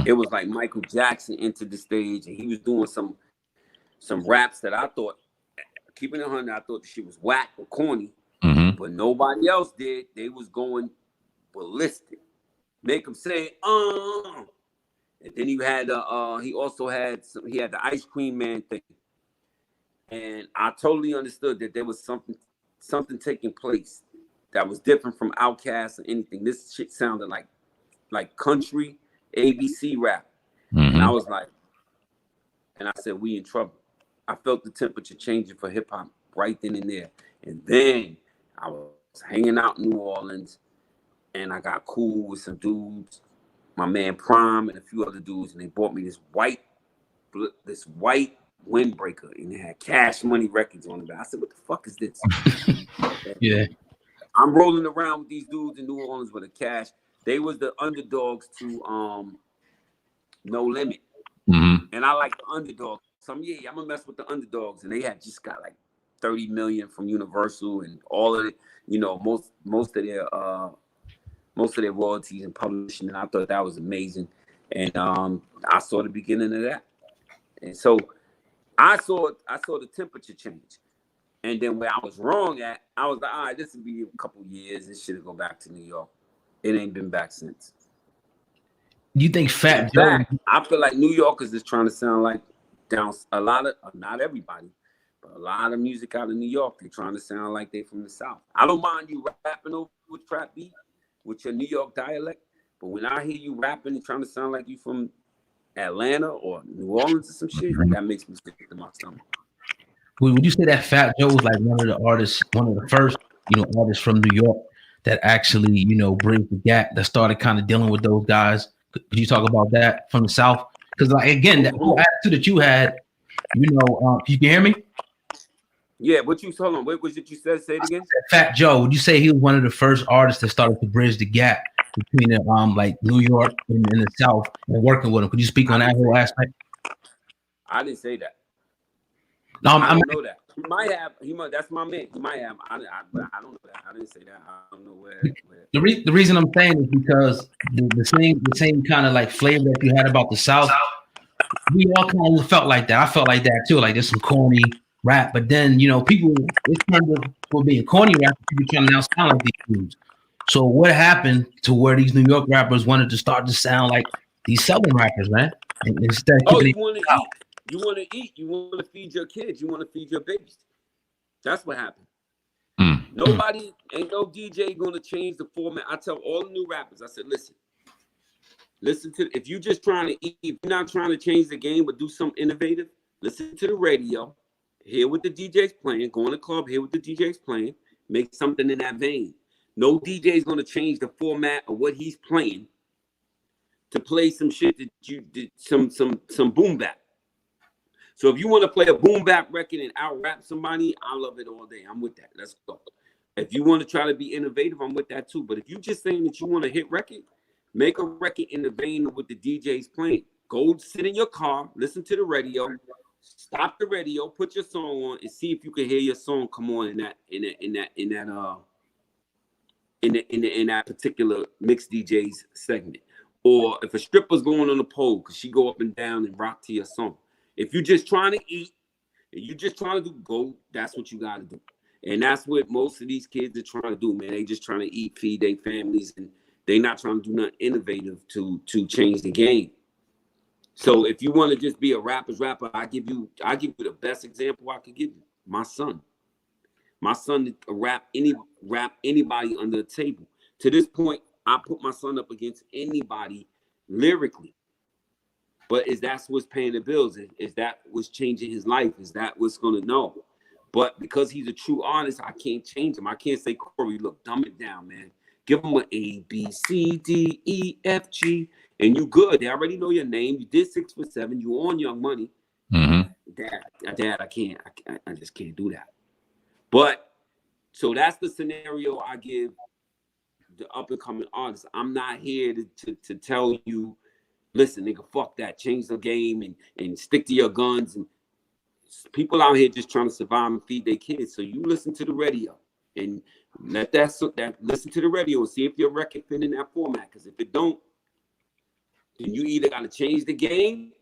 It was like Michael Jackson entered the stage and he was doing some raps that I thought, keeping it 100, I thought the shit was whack or corny, but nobody else did. They was going ballistic. Make them say, And then he had he also had the Ice Cream Man thing. And I totally understood that there was something taking place that was different from Outkast or anything. This shit sounded like country ABC rap. And I was like, and I said, we in trouble. I felt the temperature changing for hip hop right then and there. And then I was hanging out in New Orleans and I got cool with some dudes, my man Prime and a few other dudes, and they bought me this white windbreaker and it had Cash Money Records on the back. I said, what the fuck is this? Yeah. I'm rolling around with these dudes in New Orleans with a Cash. They was the underdogs to No Limit. And I like the underdogs. So I'm gonna mess with the underdogs. And they had just got like 30 million from Universal and all of it, most of their royalties and publishing. And I thought that was amazing. And I saw the beginning of that. And so I saw the temperature change. And then where I was wrong at, I was like, all right, this will be a couple years. This shit will go back to New York. It ain't been back since. You think Fat Joe? I feel like New Yorkers is trying to sound like a lot of, not everybody, but a lot of music out of New York. They're trying to sound like they from the South. I don't mind you rapping over with trap beat with your New York dialect, but when I hear you rapping and trying to sound like you from Atlanta or New Orleans or some shit, that makes me sick to my stomach. Would you say that Fat Joe was like one of the first, artists from New York that actually, bridged the gap, that started kind of dealing with those guys? Could you talk about that from the South? Because like, again, that whole attitude that you had, you can hear me? Yeah, hold on, what was it you said? Say it again. Fat Joe, would you say he was one of the first artists that started to bridge the gap between like New York and the South and working with him? Could you speak on that whole aspect? I didn't say that. No, I don't know that. He might have. That's my man. He might have. I don't know that. I didn't say that. I don't know where. The reason I'm saying is because the same kind of like flavor that you had about the South, we all kind of felt like that. I felt like that too. Like there's some corny rap, but then people, it's turned to being corny rap. People trying to now sound like these dudes. So what happened to where these New York rappers wanted to start to sound like these Southern rappers, man? And instead, you want to eat. You want to eat. You want to feed your kids. You want to feed your babies. That's what happened. Nobody, ain't no DJ going to change the format. I tell all the new rappers, I said, listen to, if you're just trying to eat, if you're not trying to change the game, but do something innovative, listen to the radio, hear what the DJ's playing, go in the club, hear what the DJ's playing, make something in that vein. No DJ's going to change the format of what he's playing to play some shit that you did, some boom bap. So if you want to play a boom bap record and out rap somebody, I love it all day. I'm with that. Let's go. If you want to try to be innovative, I'm with that too. But if you're just saying that you want to hit record, make a record in the vein of what the DJ's playing. Go sit in your car, listen to the radio, stop the radio, put your song on, and see if you can hear your song come on in that particular mixed DJ's segment. Or if a stripper's going on the pole, because she go up and down and rock to your song. If you're just trying to eat and you're just trying to go, that's what you got to do. And that's what most of these kids are trying to do, man. They just trying to eat, feed their families, and they not trying to do nothing innovative to change the game. So if you want to just be a rapper's rapper, I give you the best example I could give you. My son. My son rap anybody under the table. To this point, I put my son up against anybody lyrically. But is that what's paying the bills? Is that what's changing his life? Is that what's going to know? But because he's a true artist, I can't change him. I can't say, Corey, look, dumb it down, man. Give him an A, B, C, D, E, F, G, and you good. They already know your name. You did 6 for 7. You on Young Money. Mm-hmm. Dad, I just can't do that. But so that's the scenario I give the up and coming artists. I'm not here to tell you, listen, nigga, fuck that. Change the game and stick to your guns. And people out here just trying to survive and feed their kids. So you listen to the radio and let that listen to the radio and see if your record fit in that format. Because if it don't, then you either got to change the game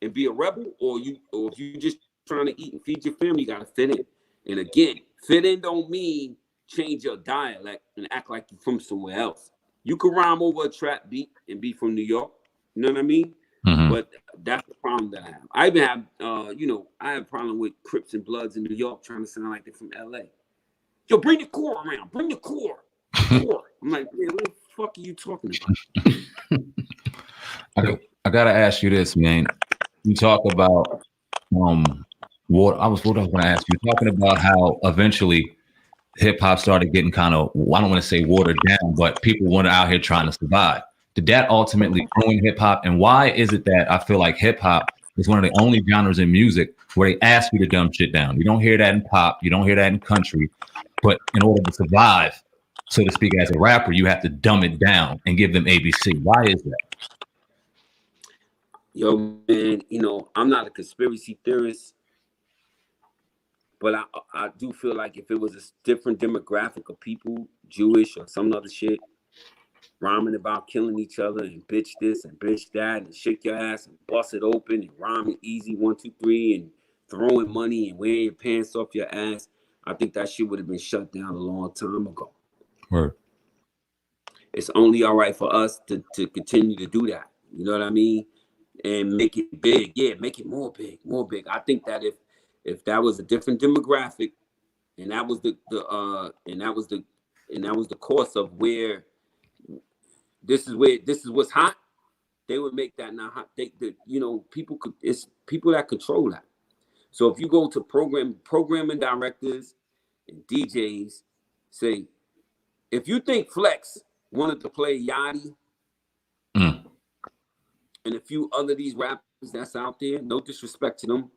and be a rebel, or if you just trying to eat and feed your family, you got to fit in. And again, fit in don't mean change your dialect and act like you're from somewhere else. You can rhyme over a trap beat and be from New York. You know what I mean? Mm-hmm. But that's the problem that I have. I even have, I have a problem with Crips and Bloods in New York trying to sound like they're from LA. Yo, bring the core around. Bring the core. I'm like, man, what the fuck are you talking about? I gotta ask you this, man. You talk about what I was going to ask you. Talking about how eventually hip hop started getting kind of, I don't want to say watered down, but people were out here trying to survive. Did that ultimately ruin hip hop? And why is it that I feel like hip hop is one of the only genres in music where they ask you to dumb shit down? You don't hear that in pop, you don't hear that in country, but in order to survive, so to speak, as a rapper, you have to dumb it down and give them ABC. Why is that? Yo, man, I'm not a conspiracy theorist, but I do feel like if it was a different demographic of people, Jewish or some other shit, rhyming about killing each other and bitch this and bitch that and shake your ass and bust it open and rhyming easy 1, 2, 3 and throwing money and wearing your pants off your ass, I think that shit would have been shut down a long time ago. Word. It's only all right for us to continue to do that. You know what I mean? And make it big. Yeah, make it more big. I think that if that was a different demographic and that was the course of where this is what's hot, they would make that not hot. It's people that control that. So if you go to programming directors and DJs, say, if you think Flex wanted to play Yachty and a few other these rappers that's out there, no disrespect to them,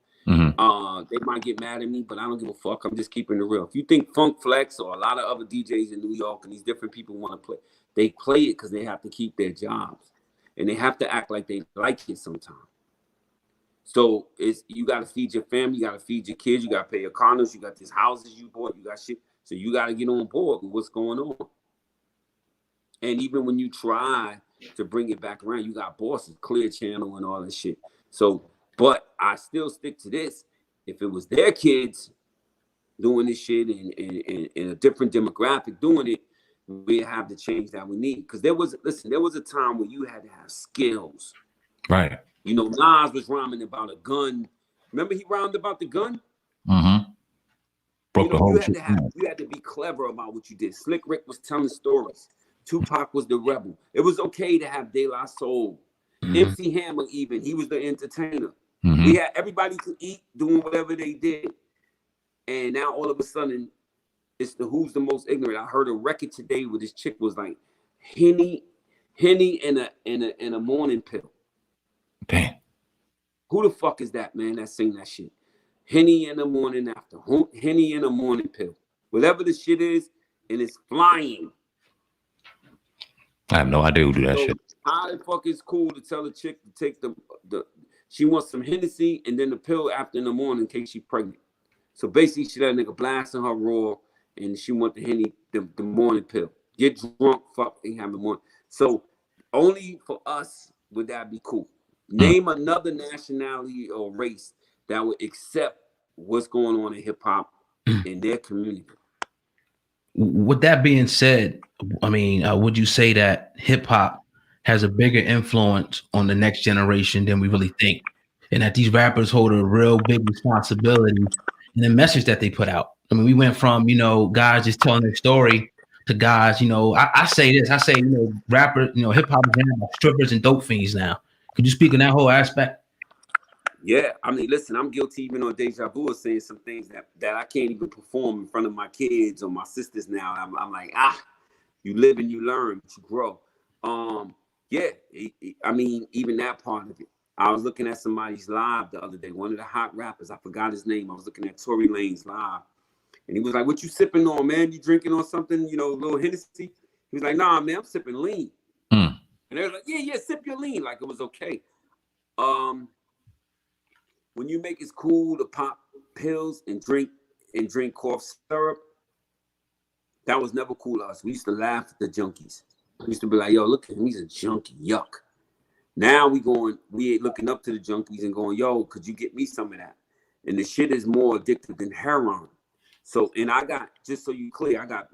they might get mad at me, but I don't give a fuck. I'm just keeping it real. If you think Funk Flex or a lot of other DJs in New York and these different people want to play, they play it because they have to keep their jobs and they have to act like they like it sometimes. So you got to feed your family, you got to feed your kids, you got to pay your condos, you got these houses you bought, you got shit. So you got to get on board with what's going on. And even when you try to bring it back around, you got bosses, Clear Channel and all that shit. So, but I still stick to this. If it was their kids doing this shit in a different demographic doing it, we have the change that we need. Because there was a time where you had to have skills. Right. Nas was rhyming about a gun. Remember he rhymed about the gun? Mm-hmm. Broke the whole you had to be clever about what you did. Slick Rick was telling stories. Tupac was the rebel. It was okay to have De La Soul. MC Hammer even, he was the entertainer. We had everybody could eat doing whatever they did. And now all of a sudden, it's the who's the most ignorant. I heard a record today where this chick was like, Henny and a morning pill. Damn. Who the fuck is that, man, that sing that shit? Henny in the morning after. Henny in a morning pill. Whatever the shit is, and it's flying. I have no idea who do that shit. How the fuck is cool to tell a chick to take the she wants some Hennessy and then the pill after in the morning in case she's pregnant. So basically she let a nigga blasting her raw and she want the Henny, the morning pill. Get drunk, fuck, and have the morning. So only for us would that be cool. Name another nationality or race that would accept what's going on in hip hop in their community. With that being said, I mean, would you say that hip hop has a bigger influence on the next generation than we really think, and that these rappers hold a real big responsibility in the message that they put out? I mean, we went from guys just telling their story to guys. I say this. I say rappers. Hip hop is now strippers and dope fiends now. Could you speak on that whole aspect? Yeah, I mean, listen, I'm guilty even on Deja Vu of saying some things that I can't even perform in front of my kids or my sisters now. I'm like, you live and you learn, but you grow. Yeah, I mean, even that part of it. I was looking at somebody's live the other day, one of the hot rappers, I forgot his name. I was looking at Tory Lane's live, and he was like, what you sipping on, man? You drinking on something, you know, a little Hennessy? He was like, nah, man, I'm sipping lean. Mm. And they were like, yeah, sip your lean, like it was okay. When you make it cool to pop pills and drink cough syrup, that was never cool to us. We used to laugh at the junkies. We used to be like, yo, look at him, he's a junkie, yuck. Now we ain't looking up to the junkies and going, yo, could you get me some of that? And the shit is more addictive than heroin. So, and I got, just so you clear, I got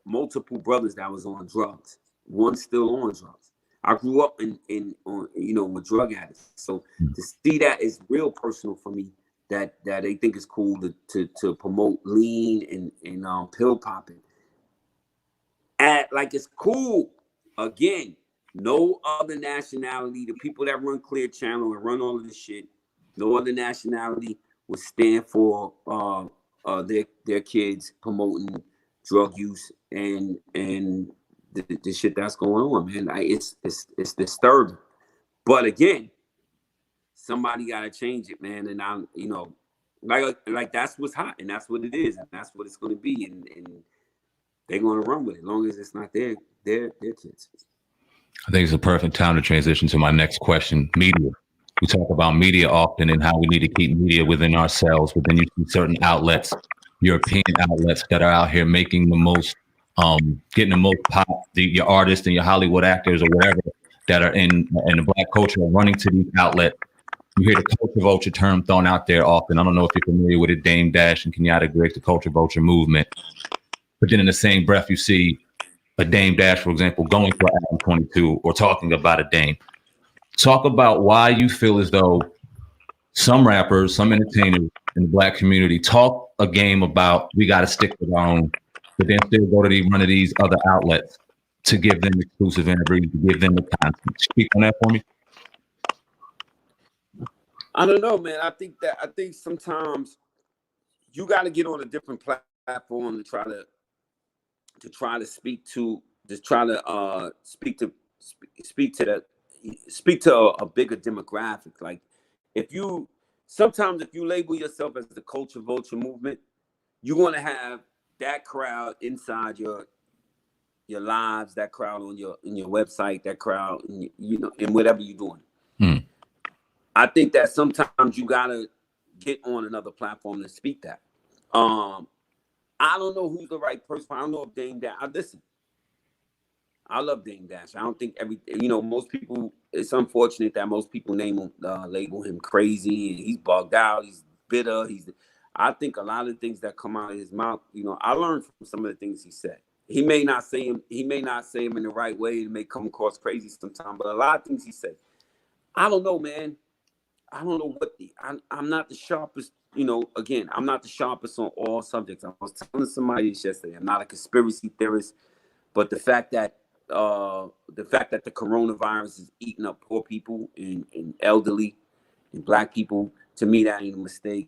multiple brothers that was on drugs. One still on drugs. I grew up with drug addicts. So to see that is real personal for me. That they think it's cool to promote lean and pill popping. Like it's cool. Again, no other nationality. The people that run Clear Channel and run all of this shit, no other nationality would stand for their kids promoting drug use and the shit that's going on, man. It's disturbing. But again, somebody got to change it, man. And I'm, like that's what's hot, and that's what it is, and that's what it's going to be, and they're going to run with it, as long as it's not their kids. I think it's a perfect time to transition to my next question: media. We talk about media often and how we need to keep media within ourselves, but then you see certain outlets, European outlets, that are out here making the most, getting the most pop, your artists and your Hollywood actors or whatever that are in the Black culture are running to these outlets. You hear the culture vulture term thrown out there often. I don't know if you're familiar with it, Dame Dash and Kenyatta Griggs, the culture vulture movement. But then in the same breath, you see a Dame Dash, for example, going for Adam 22 or talking about a Dame. Talk about why you feel as though some rappers, some entertainers in the Black community talk a game about we got to stick with our own, but then still go to one of these other outlets to give them exclusive interviews, to give them the content. Speak on that for me. I don't know, man. I think sometimes you got to get on a different platform to try to speak to a bigger demographic. Like if you label yourself as the culture vulture movement, you're going to have that crowd inside your lives, that crowd on your website, that crowd in whatever you're doing. I think that sometimes you gotta get on another platform to speak that. I don't know who's the right person. I don't know if Dame Dash. Listen, I love Dame Dash. I don't think most people. It's unfortunate that most people label him crazy and he's bugged out. He's bitter. I think a lot of things that come out of his mouth. I learned from some of the things he said. He may not say him in the right way. It may come across crazy sometimes, but a lot of things he said, I don't know, man. I don't know I'm not the sharpest, again, I'm not the sharpest on all subjects. I was telling somebody this yesterday, I'm not a conspiracy theorist, but the fact that the coronavirus is eating up poor people and elderly and Black people, to me, that ain't a mistake.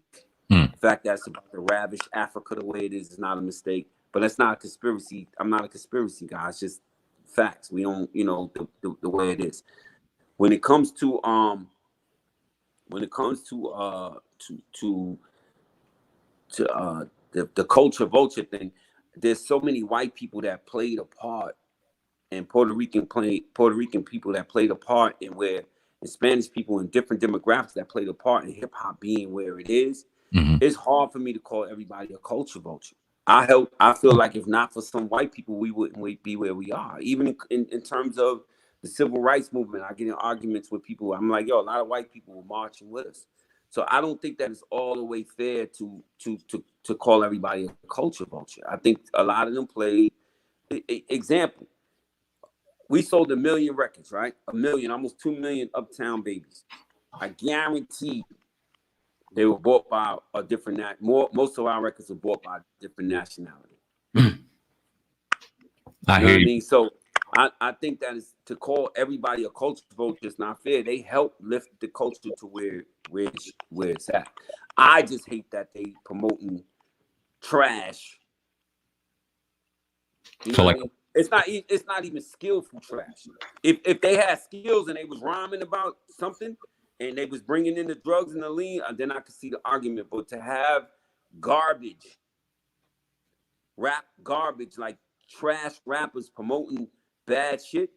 The fact that it's about to ravish Africa the way it is not a mistake, but that's not a conspiracy. I'm not a conspiracy guy. It's just facts. We don't, the way it is. When it comes to the culture vulture thing, there's so many white people that played a part, and Puerto Rican people that played a part, and Spanish people in different demographics that played a part in hip hop being where it is. It's hard for me to call everybody a culture vulture. I feel like if not for some white people, we wouldn't be where we are. Even in terms of the civil rights movement, I get in arguments with people. I'm like, yo, a lot of white people were marching with us. So I don't think that it's all the way fair to call everybody a culture vulture. I think a lot of them played. Example, we sold 1 million records, right? 1 million, almost 2 million Uptown Babies. I guarantee they were bought by a different most of our records were bought by a different nationality. I hear you. What I mean? So I think that is to call everybody a culture vulture is not fair. They help lift the culture to where it's at. I just hate that they promoting trash. You know So what like, I mean? It's not even skillful trash. If they had skills and they was rhyming about something and they was bringing in the drugs and the lean, then I could see the argument. But to have garbage, rap garbage, like trash rappers promoting bad shit,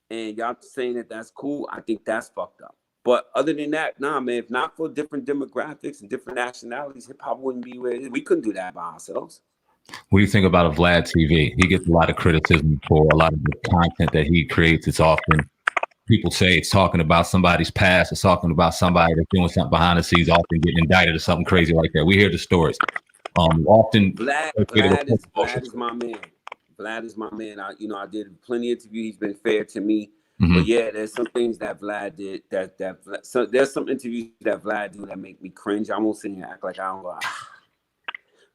and y'all saying that that's cool, I think that's fucked up. But other than that, nah, man, if not for different demographics and different nationalities, hip hop wouldn't be where it is. We couldn't do that by ourselves. what do you think about a Vlad TV? He gets a lot of criticism for a lot of the content that he creates. It's often people say it's talking about somebody's past. It's talking about somebody that's doing something behind the scenes, often getting indicted or something crazy like that. We hear the stories. Often Vlad is my man. Vlad is my man. I did plenty of interviews. He's been fair to me. Mm-hmm. But yeah, there's some things that Vlad did so there's some interviews that Vlad do that make me cringe. I won't sit here and act like I don't go.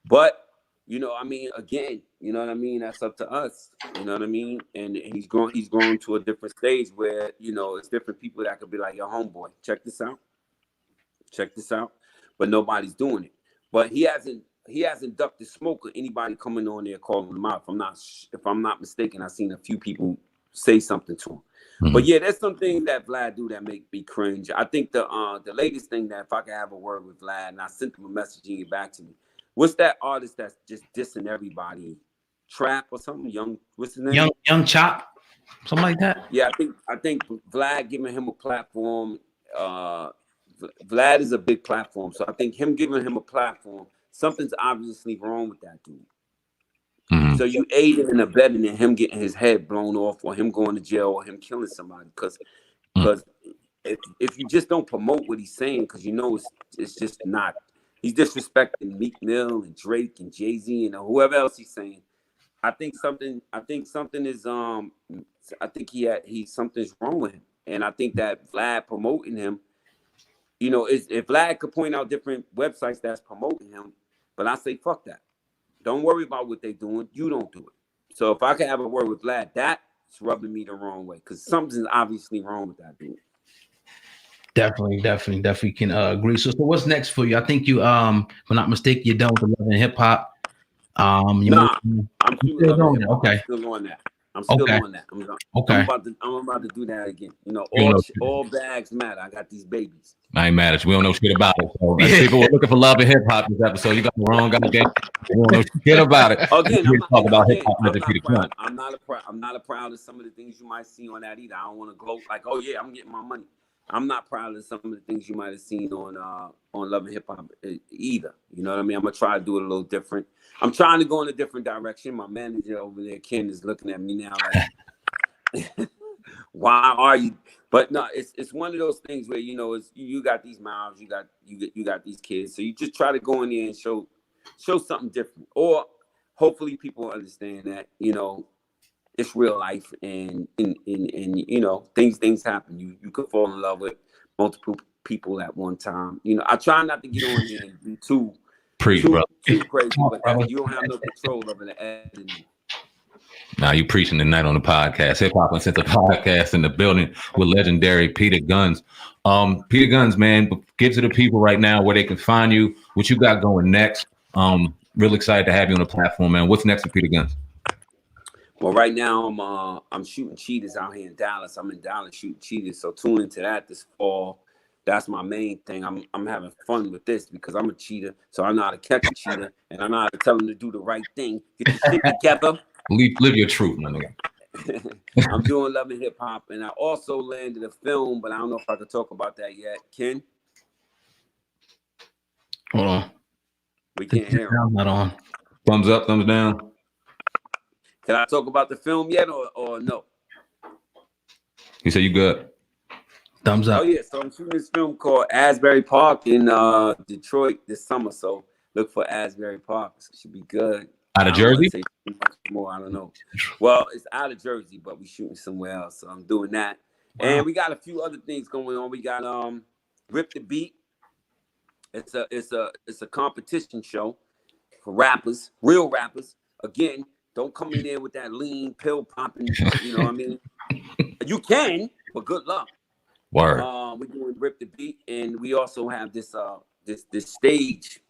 But again, you know what I mean? That's up to us. You know what I mean? And he's grown to a different stage where, it's different people that could be like, yo, homeboy, check this out. But nobody's doing it. But he hasn't ducked the smoke or anybody coming on there calling him out. If I'm not mistaken, I've seen a few people say something to him. Mm-hmm. But yeah, there's some things that Vlad do that make me cringe. I think the latest thing that if I could have a word with Vlad, and I sent him a message and get back to me. What's that artist that's just dissing everybody? Trap or something? What's his name? Young Chop, something like that. Yeah, I think Vlad giving him a platform. Vlad is a big platform, so I think him giving him a platform, something's obviously wrong with that dude. Mm-hmm. So you aiding and abetting in him getting his head blown off, or him going to jail, or him killing somebody. Because if you just don't promote what he's saying, because it's just not. He's disrespecting Meek Mill and Drake and Jay-Z and whoever else he's saying. I think something is something's wrong with him. And I think that Vlad promoting him, if Vlad could point out different websites that's promoting him, but I say fuck that. Don't worry about what they're doing. You don't do it. So if I could have a word with Vlad, that's rubbing me the wrong way because something's obviously wrong with that dude. Definitely can agree. So what's next for you? I think you, if I'm not mistaken, you're done with the Love and Hip Hop. I'm still doing it. Okay. I'm still on that. Okay. I'm about to do that again. All bags matter. I got these babies. I ain't mad at you. We don't know shit about it. So people were looking for Love and Hip Hop this episode. You got the wrong goddamn. We don't know shit about it. Again, I'm not proud of some of the things you might see on that either. I don't want to gloat like, oh yeah, I'm getting my money. I'm not proud of some of the things you might have seen on Love and Hip Hop either. You know what I mean? I'm gonna try to do it a little different. I'm trying to go in a different direction. My manager over there, Ken, is looking at me now like, why are you? But no, it's one of those things where it's you got these mouths, you got these kids, so you just try to go in there and show something different, or hopefully people understand that it's real life and things happen. You could fall in love with multiple people at one time. I try not to get on there and be too crazy, but you don't have no control over the editing. Now you preaching tonight on the podcast, Hip Hop Uncensored podcast in the building with legendary Peter Gunz. Peter Gunz, man, give to the people right now where they can find you, what you got going next. Real excited to have you on the platform, man. What's next for Peter Gunz? Well, right now I'm shooting cheetahs out here in Dallas. I'm in Dallas shooting cheetahs, so tune into that this fall. That's my main thing. I'm having fun with this because I'm a cheetah, so I know how to catch a cheetah, and I know how to tell them to do the right thing. Get your shit together. Live your truth, my nigga. I'm doing Love and Hip Hop, and I also landed a film, but I don't know if I could talk about that yet. Ken? Hold on. We can't hear him. Not on. Thumbs up, thumbs down. Can I talk about the film yet or no? You say you good. Thumbs up. Oh, yeah. So I'm shooting this film called Asbury Park in Detroit this summer. So look for Asbury Park. It should be good. Out of Jersey? More, I don't know. Well, it's out of Jersey, but we're shooting somewhere else. So I'm doing that. Wow. And we got a few other things going on. We got Rip the Beat. It's a competition show for rappers, real rappers. Again, Don't come in there with that lean pill popping. You know what I mean? You can, but good luck. Word. We're doing Rip the Beat, and we also have this stage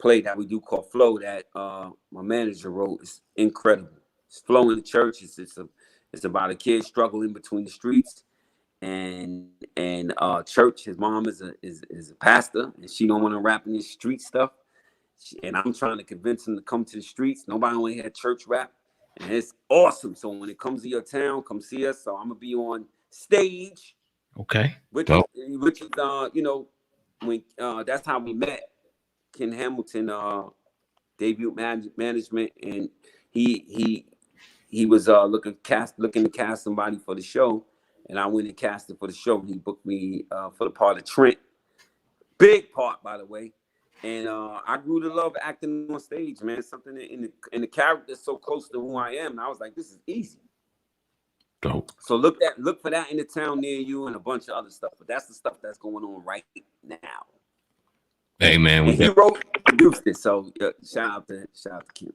play that we do called Flow that my manager wrote. It's incredible. It's Flow in the Church. It's about a kid struggling between the streets and church. His mom is a pastor, and she don't want to rap in this street stuff. And I'm trying to convince him to come to the streets. Nobody want to hear church rap, and it's awesome. So when it comes to your town, come see us. So I'm gonna be on stage. Okay. Which is you know, when that's how we met. Ken Hamilton debut management, and he was looking to cast somebody for the show, and I went and casted for the show. He booked me for the part of Trent, big part, by the way. And I grew to love acting on stage, man. Something in the character so close to who I am. And I was like, this is easy. Dope. So look for that in the town near you, and a bunch of other stuff. But that's the stuff that's going on right now. Hey man, he produced it. So shout out to Kim.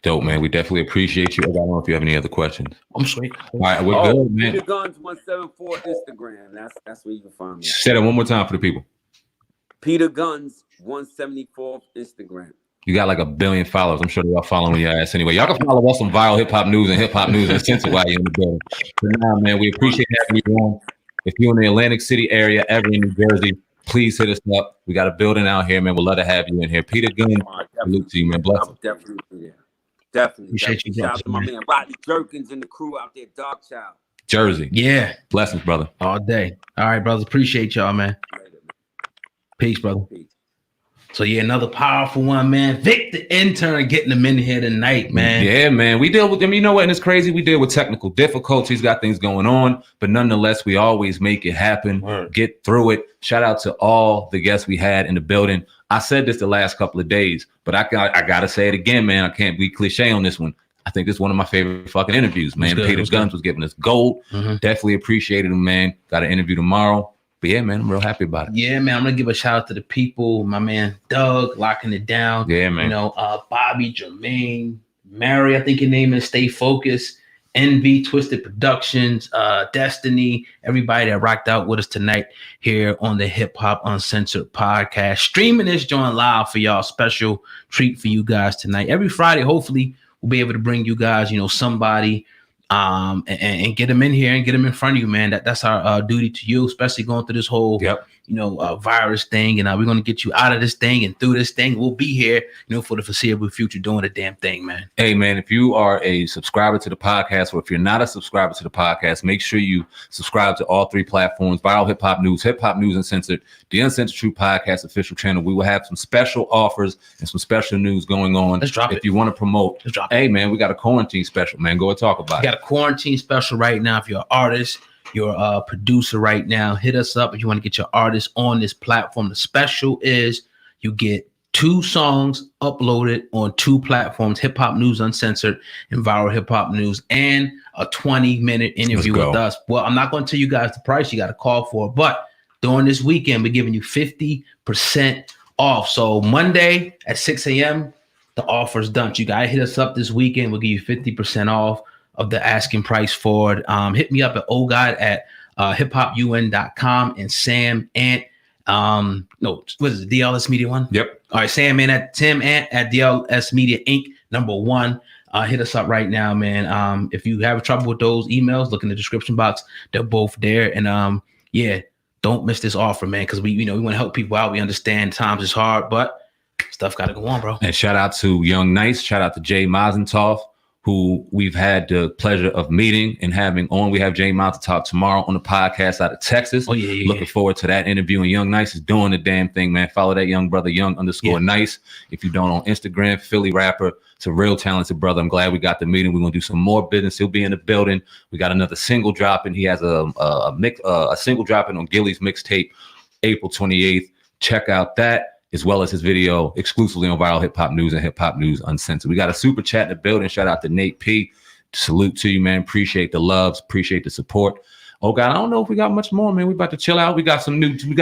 Dope, man. We definitely appreciate you. I don't know if you have any other questions. I'm sweet. All right, we're good, man. Peter Gunz 174 Instagram. That's where you can find me. Say that one more time for the people. Peter Gunz 174 Instagram. You got like 1 billion followers. I'm sure they're all following your ass anyway. Y'all can follow us on Viral Hip Hop News and Hip Hop News Uncensored while you're in the building. But now, man, we appreciate having you on. If you're in the Atlantic City area, ever in New Jersey, please hit us up. We got a building out here, man. We'd love to have you in here. Peter Gunz, salute to you, man. Bless you. Definitely be there. Definitely. Appreciate you. Shout out to my man Rodney Jerkins and the crew out there, Dog Child. Jersey. Yeah. Blessings, brother. All day. All right, brothers. Appreciate y'all, man. Peace, brother. Peace. So yeah, another powerful one, man. Vic the intern getting them in here tonight, man. Yeah, man. We deal with them. You know what? And it's crazy. We deal with technical difficulties, got things going on, but nonetheless, we always make it happen, get through it. Shout out to all the guests we had in the building. I said this the last couple of days, but I gotta say it again, man. I can't be cliche on this one. I think this is one of my favorite fucking interviews, man. Peter Gunz was giving us gold. Definitely appreciated him, man. Got an interview tomorrow. But yeah, man, I'm real happy about it. Yeah, man. I'm gonna give a shout out to the people. My man Doug locking it down. Yeah, man. You know, Bobby, Jermaine, Mary, I think your name is. Stay Focused, Envy, Twisted Productions, Destiny, everybody that rocked out with us tonight here on the Hip Hop Uncensored podcast. Streaming this joint live for y'all. Special treat for you guys tonight. Every Friday, hopefully, we'll be able to bring you guys, you know, somebody. And get them in here and get them in front of you, man. That's our duty to you, especially going through this whole, you know, virus thing. And we're going to get you out of this thing and through this thing. We'll be here, you know, for the foreseeable future doing the damn thing, man. Hey, man, if you are a subscriber to the podcast, or if you're not a subscriber to the podcast, make sure you subscribe to all 3 platforms: Viral Hip Hop News Uncensored, the Uncensored Truth Podcast official channel. We will have some special offers and some special news going on. Let's drop it. If you want to promote, let's drop it. Hey, man, we got a quarantine special, man. Go and talk about it. Got a quarantine special right now. If you're an artist, you're a producer right now, hit us up if you want to get your artist on this platform. The special is you get 2 songs uploaded on 2 platforms: Hip Hop News Uncensored and Viral Hip Hop News, and a 20-minute interview with us. Well, I'm not going to tell you guys the price you got to call for, but during this weekend, we're giving you 50% off. So Monday at 6 a.m., the offer's done. You got to hit us up this weekend. We'll give you 50% off of the asking price for it. Hit me up at ogod at hiphopun.com and Sam Ant. No, what is it? DLS Media 1? Yep. All right, Sam Ant at Tim Ant at DLS Media Inc. #1. Hit us up right now, man. If you have trouble with those emails, look in the description box. They're both there. And yeah, don't miss this offer, man, because we want to help people out. We understand times is hard, but stuff got to go on, bro. And shout out to Young Nice. Shout out to Jay Mazentov, who we've had the pleasure of meeting and having on. We have Jay Mazentov tomorrow on the podcast out of Texas. Oh, yeah. Looking forward to that interview. And Young Nice is doing the damn thing, man. Follow that young brother, Young_Nice. If you don't, on Instagram, Philly rapper. It's a real talented brother. I'm glad we got the meeting. We're going to do some more business. He'll be in the building. We got another single dropping. He has a single dropping on Gilly's mixtape, April 28th. Check out that, as well as his video exclusively on Viral Hip Hop News and Hip Hop News Uncensored. We got a super chat in the building. Shout out to Nate P. Salute to you, man. Appreciate the loves. Appreciate the support. Oh God, I don't know if we got much more, man. We about to chill out. We got some new goodies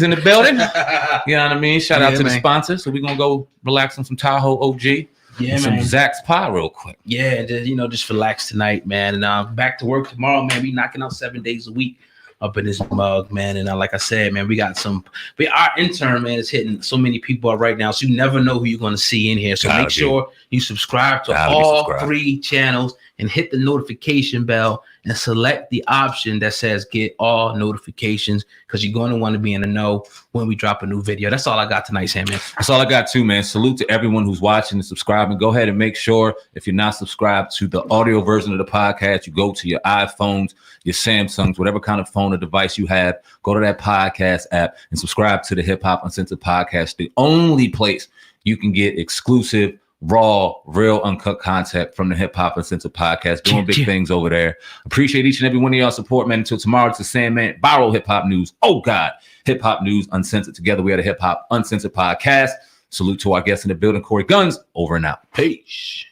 in the building. You know what I mean? Shout out to the sponsors. So we're gonna go relax on some Tahoe OG. Yeah, and some man. Zach's pie real quick. Yeah, and just, just relax tonight, man. And back to work tomorrow, man. We knocking out 7 days a week up in this mug, man. And like I said, man, our intern, man, is hitting so many people up right now. So you never know who you're going to see in here. So make sure you subscribe to all 3 channels and hit the notification bell and select the option that says get all notifications, because you're going to want to be in the know when we drop a new video. That's all I got tonight, Sam, man. That's all I got too, man. Salute to everyone who's watching and subscribing. Go ahead and make sure, if you're not subscribed to the audio version of the podcast, you go to your iPhones, your Samsungs, whatever kind of phone or device you have, go to that podcast app and subscribe to the Hip Hop Uncensored podcast, the only place you can get exclusive, raw, real, uncut content from the Hip Hop Uncensored podcast. Doing big things over there. Appreciate each and every one of y'all support, man. Until tomorrow, it's the Sandman, viral hip hop news. Oh God, hip hop news uncensored. Together we are the Hip Hop Uncensored podcast. Salute to our guests in the building, Corey Gunz. Over and out. Peace.